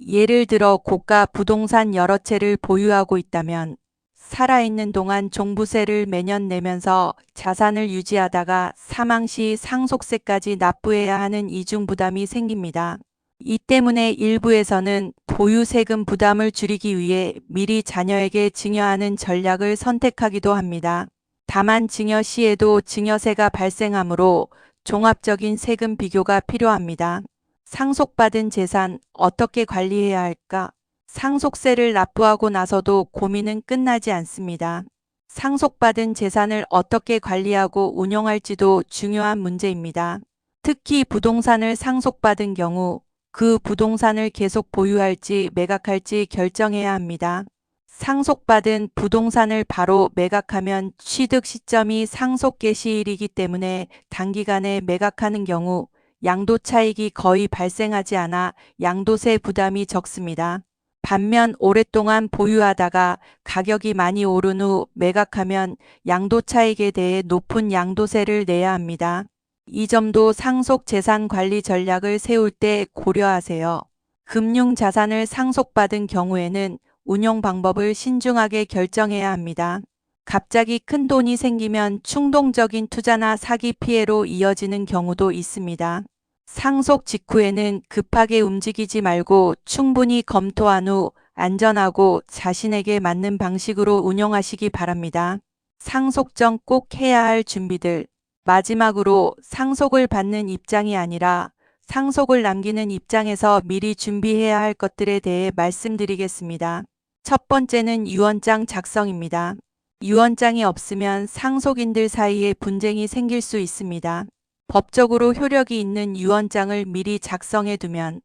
예를 들어 고가 부동산 여러 채를 보유하고 있다면 살아있는 동안 종부세를 매년 내면서 자산을 유지하다가 사망 시 상속세까지 납부해야 하는 이중 부담이 생깁니다. 이 때문에 일부에서는 보유세금 부담을 줄이기 위해 미리 자녀에게 증여하는 전략을 선택하기도 합니다. 다만 증여 시에도 증여세가 발생하므로 종합적인 세금 비교가 필요합니다. 상속받은 재산 어떻게 관리해야 할까? 상속세를 납부하고 나서도 고민은 끝나지 않습니다. 상속받은 재산을 어떻게 관리하고 운용할지도 중요한 문제입니다. 특히 부동산을 상속받은 경우 그 부동산을 계속 보유할지 매각할지 결정해야 합니다. 상속받은 부동산을 바로 매각하면 취득 시점이 상속 개시일이기 때문에 단기간에 매각하는 경우 양도 차익이 거의 발생하지 않아 양도세 부담이 적습니다. 반면 오랫동안 보유하다가 가격이 많이 오른 후 매각하면 양도 차익에 대해 높은 양도세를 내야 합니다. 이 점도 상속 재산 관리 전략을 세울 때 고려하세요. 금융 자산을 상속받은 경우에는 운용 방법을 신중하게 결정해야 합니다. 갑자기 큰 돈이 생기면 충동적인 투자나 사기 피해로 이어지는 경우도 있습니다. 상속 직후에는 급하게 움직이지 말고 충분히 검토한 후 안전하고 자신에게 맞는 방식으로 운용하시기 바랍니다. 상속 전 꼭 해야 할 준비들. 마지막으로 상속을 받는 입장이 아니라 상속을 남기는 입장에서 미리 준비해야 할 것들에 대해 말씀드리겠습니다. 첫 번째는 유언장 작성입니다. 유언장이 없으면 상속인들 사이에 분쟁이 생길 수 있습니다. 법적으로 효력이 있는 유언장을 미리 작성해 두면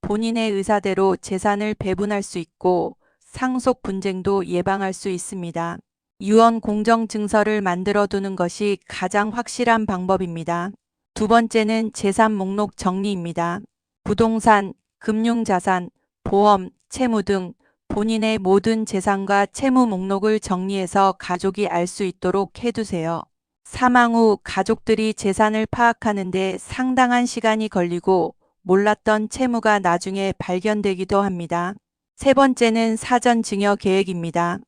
본인의 의사대로 재산을 배분할 수 있고 상속 분쟁도 예방할 수 있습니다. 유언 공정 증서를 만들어 두는 것이 가장 확실한 방법입니다. 두 번째는 재산 목록 정리입니다. 부동산, 금융자산, 보험, 채무 등 본인의 모든 재산과 채무 목록을 정리해서 가족이 알 수 있도록 해두세요. 사망 후 가족들이 재산을 파악하는 데 상당한 시간이 걸리고 몰랐던 채무가 나중에 발견되기도 합니다. 세 번째는 사전 증여 계획입니다.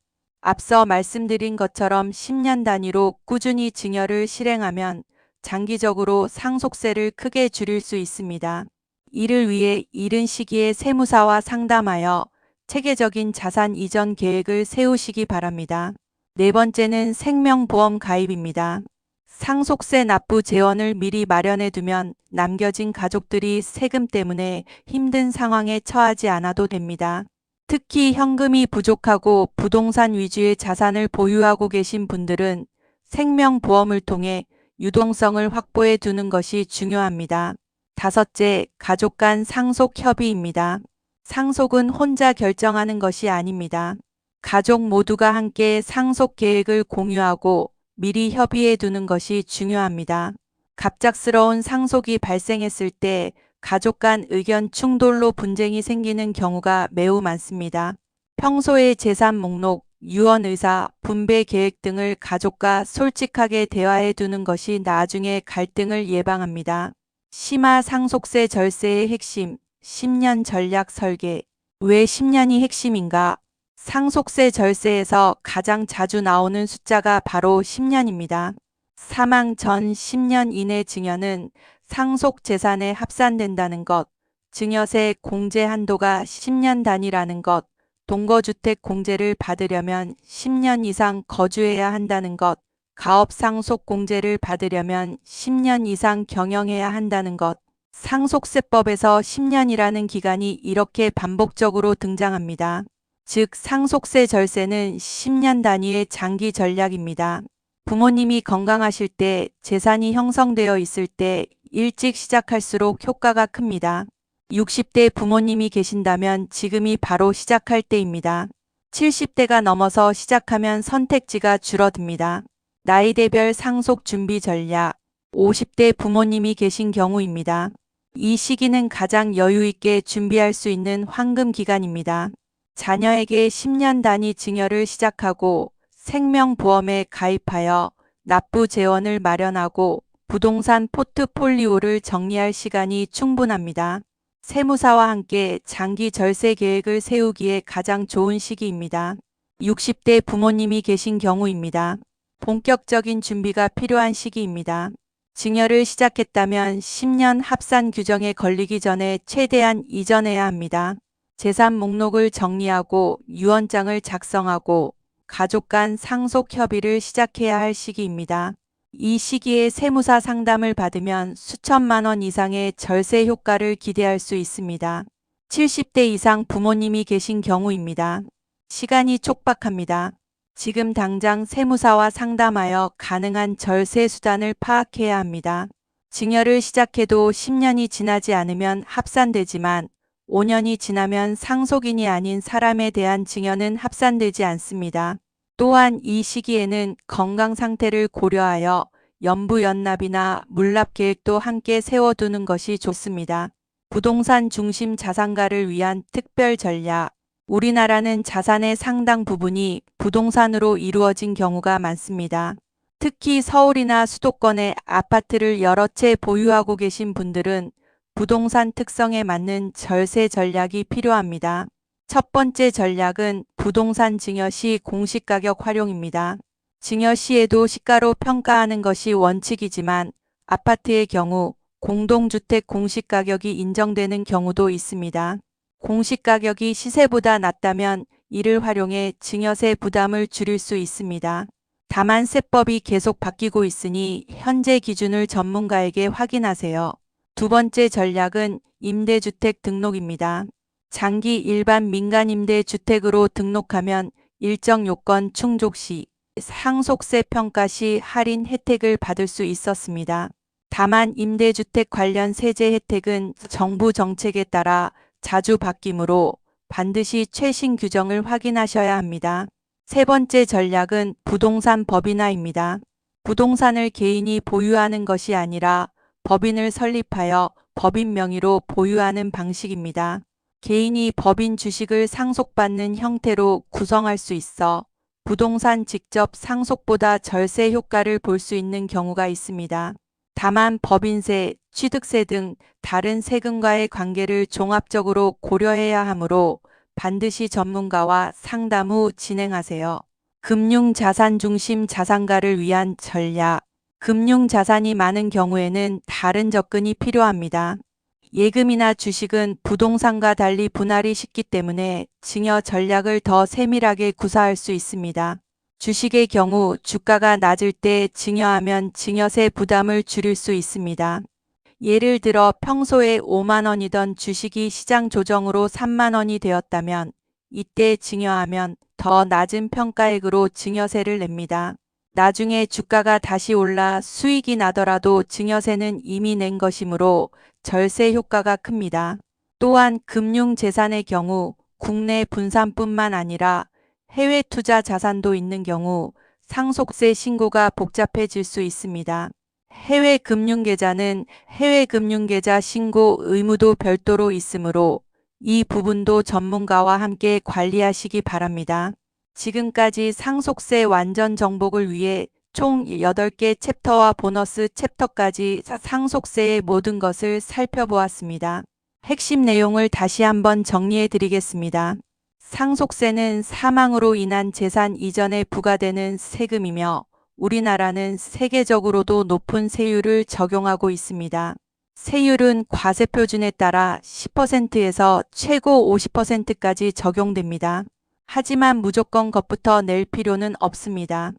앞서 말씀드린 것처럼 10년 단위로 꾸준히 증여를 실행하면 장기적으로 상속세를 크게 줄일 수 있습니다. 이를 위해 이른 시기에 세무사와 상담하여 체계적인 자산 이전 계획을 세우시기 바랍니다. 네 번째는 생명보험 가입입니다. 상속세 납부 재원을 미리 마련해 두면 남겨진 가족들이 세금 때문에 힘든 상황에 처하지 않아도 됩니다. 특히 현금이 부족하고 부동산 위주의 자산을 보유하고 계신 분들은 생명보험을 통해 유동성을 확보해 두는 것이 중요합니다. 다섯째, 가족 간 상속 협의입니다. 상속은 혼자 결정하는 것이 아닙니다. 가족 모두가 함께 상속 계획을 공유하고 미리 협의해 두는 것이 중요합니다. 갑작스러운 상속이 발생했을 때 가족 간 의견 충돌로 분쟁이 생기는 경우가 매우 많습니다. 평소에 재산 목록, 유언 의사, 분배 계획 등을 가족과 솔직하게 대화해 두는 것이 나중에 갈등을 예방합니다. 심화 상속세 절세의 핵심, 10년 전략 설계. 왜 10년이 핵심인가? 상속세 절세에서 가장 자주 나오는 숫자가 바로 10년입니다. 사망 전 10년 이내 증여는 상속 재산에 합산된다는 것, 증여세 공제 한도가 10년 단위라는 것, 동거주택 공제를 받으려면 10년 이상 거주해야 한다는 것, 가업 상속 공제를 받으려면 10년 이상 경영해야 한다는 것, 상속세법에서 10년이라는 기간이 이렇게 반복적으로 등장합니다. 즉 상속세 절세는 10년 단위의 장기 전략입니다. 부모님이 건강하실 때, 재산이 형성되어 있을 때 일찍 시작할수록 효과가 큽니다. 60대 부모님이 계신다면 지금이 바로 시작할 때입니다. 70대가 넘어서 시작하면 선택지가 줄어듭니다. 나이대별 상속 준비 전략. 50대 부모님이 계신 경우입니다. 이 시기는 가장 여유 있게 준비할 수 있는 황금 기간입니다. 자녀에게 10년 단위 증여를 시작하고 생명보험에 가입하여 납부 재원을 마련하고 부동산 포트폴리오를 정리할 시간이 충분합니다. 세무사와 함께 장기 절세 계획을 세우기에 가장 좋은 시기입니다. 60대 부모님이 계신 경우입니다. 본격적인 준비가 필요한 시기입니다. 증여를 시작했다면 10년 합산 규정에 걸리기 전에 최대한 이전해야 합니다. 재산 목록을 정리하고 유언장을 작성하고 가족 간 상속 협의를 시작해야 할 시기입니다. 이 시기에 세무사 상담을 받으면 수천만 원 이상의 절세 효과를 기대할 수 있습니다. 70대 이상 부모님이 계신 경우입니다. 시간이 촉박합니다. 지금 당장 세무사와 상담하여 가능한 절세 수단을 파악해야 합니다. 증여를 시작해도 10년이 지나지 않으면 합산되지만 5년이 지나면 상속인이 아닌 사람에 대한 증여는 합산되지 않습니다. 또한 이 시기에는 건강 상태를 고려하여 연부연납이나 물납 계획도 함께 세워두는 것이 좋습니다. 부동산 중심 자산가를 위한 특별 전략. 우리나라는 자산의 상당 부분이 부동산으로 이루어진 경우가 많습니다. 특히 서울이나 수도권의 아파트를 여러 채 보유하고 계신 분들은 부동산 특성에 맞는 절세 전략이 필요합니다. 첫 번째 전략은 부동산 증여 시 공시가격 활용입니다. 증여 시에도 시가로 평가하는 것이 원칙이지만 아파트의 경우 공동주택 공시가격이 인정되는 경우도 있습니다. 공시가격이 시세보다 낮다면 이를 활용해 증여세 부담을 줄일 수 있습니다. 다만 세법이 계속 바뀌고 있으니 현재 기준을 전문가에게 확인하세요. 두 번째 전략은 임대주택 등록입니다. 장기 일반 민간임대주택으로 등록하면 일정 요건 충족 시 상속세 평가 시 할인 혜택을 받을 수 있었습니다. 다만 임대주택 관련 세제 혜택은 정부 정책에 따라 자주 바뀌므로 반드시 최신 규정을 확인하셔야 합니다. 세 번째 전략은 부동산 법인화입니다. 부동산을 개인이 보유하는 것이 아니라 법인을 설립하여 법인 명의로 보유하는 방식입니다. 개인이 법인 주식을 상속받는 형태로 구성할 수 있어 부동산 직접 상속보다 절세 효과를 볼 수 있는 경우가 있습니다. 다만 법인세, 취득세 등 다른 세금과의 관계를 종합적으로 고려해야 하므로 반드시 전문가와 상담 후 진행하세요. 금융자산 중심 자산가를 위한 전략. 금융자산이 많은 경우에는 다른 접근이 필요합니다. 예금이나 주식은 부동산과 달리 분할이 쉽기 때문에 증여 전략을 더 세밀하게 구사할 수 있습니다. 주식의 경우 주가가 낮을 때 증여하면 증여세 부담을 줄일 수 있습니다. 예를 들어 평소에 5만 원이던 주식이 시장 조정으로 3만 원이 되었다면 이때 증여하면 더 낮은 평가액으로 증여세를 냅니다. 나중에 주가가 다시 올라 수익이 나더라도 증여세는 이미 낸 것이므로 절세 효과가 큽니다. 또한 금융재산의 경우 국내 분산뿐만 아니라 해외 투자 자산도 있는 경우 상속세 신고가 복잡해질 수 있습니다. 해외 금융계좌는 해외 금융계좌 신고 의무도 별도로 있으므로 이 부분도 전문가와 함께 관리하시기 바랍니다. 지금까지 상속세 완전 정복을 위해 총 8개 챕터와 보너스 챕터까지 상속세의 모든 것을 살펴보았습니다. 핵심 내용을 다시 한번 정리해 드리겠습니다. 상속세는 사망으로 인한 재산 이전에 부과되는 세금이며 우리나라는 세계적으로도 높은 세율을 적용하고 있습니다. 세율은 과세표준에 따라 10%에서 최고 50%까지 적용됩니다. 하지만 무조건 것부터 낼 필요는 없습니다.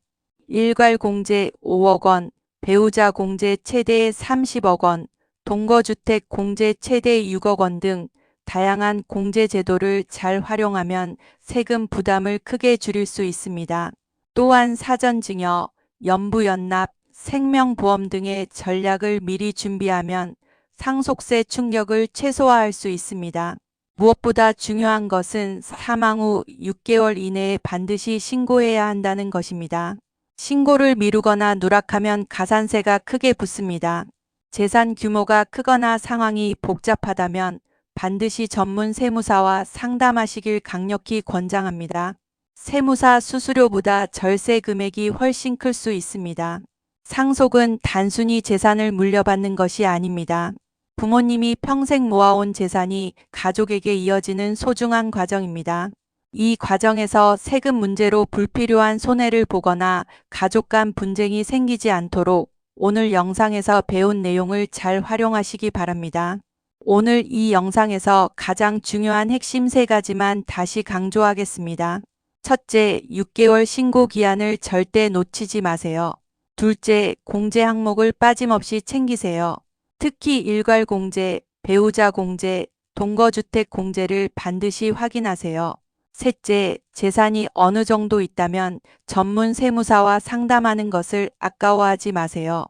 일괄 공제 5억 원, 배우자 공제 최대 30억 원, 동거주택 공제 최대 6억 원 등 다양한 공제 제도를 잘 활용하면 세금 부담을 크게 줄일 수 있습니다. 또한 사전증여, 연부연납, 생명보험 등의 전략을 미리 준비하면 상속세 충격을 최소화할 수 있습니다. 무엇보다 중요한 것은 사망 후 6개월 이내에 반드시 신고해야 한다는 것입니다. 신고를 미루거나 누락하면 가산세가 크게 붙습니다. 재산 규모가 크거나 상황이 복잡하다면 반드시 전문 세무사와 상담하시길 강력히 권장합니다. 세무사 수수료보다 절세 금액이 훨씬 클 수 있습니다. 상속은 단순히 재산을 물려받는 것이 아닙니다. 부모님이 평생 모아온 재산이 가족에게 이어지는 소중한 과정입니다. 이 과정에서 세금 문제로 불필요한 손해를 보거나 가족 간 분쟁이 생기지 않도록 오늘 영상에서 배운 내용을 잘 활용하시기 바랍니다. 오늘 이 영상에서 가장 중요한 핵심 3가지만 다시 강조하겠습니다. 첫째, 6개월 신고 기한을 절대 놓치지 마세요. 둘째, 공제 항목을 빠짐없이 챙기세요. 특히 일괄 공제, 배우자 공제, 동거주택 공제를 반드시 확인하세요. 셋째, 재산이 어느 정도 있다면 전문 세무사와 상담하는 것을 아까워하지 마세요.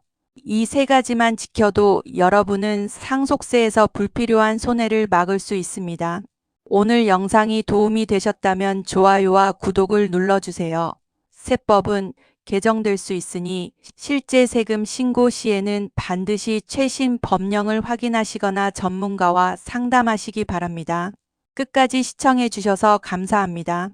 이 3가지만 지켜도 여러분은 상속세에서 불필요한 손해를 막을 수 있습니다. 오늘 영상이 도움이 되셨다면 좋아요와 구독을 눌러주세요. 세법은 개정될 수 있으니 실제 세금 신고 시에는 반드시 최신 법령을 확인하시거나 전문가와 상담하시기 바랍니다. 끝까지 시청해 주셔서 감사합니다.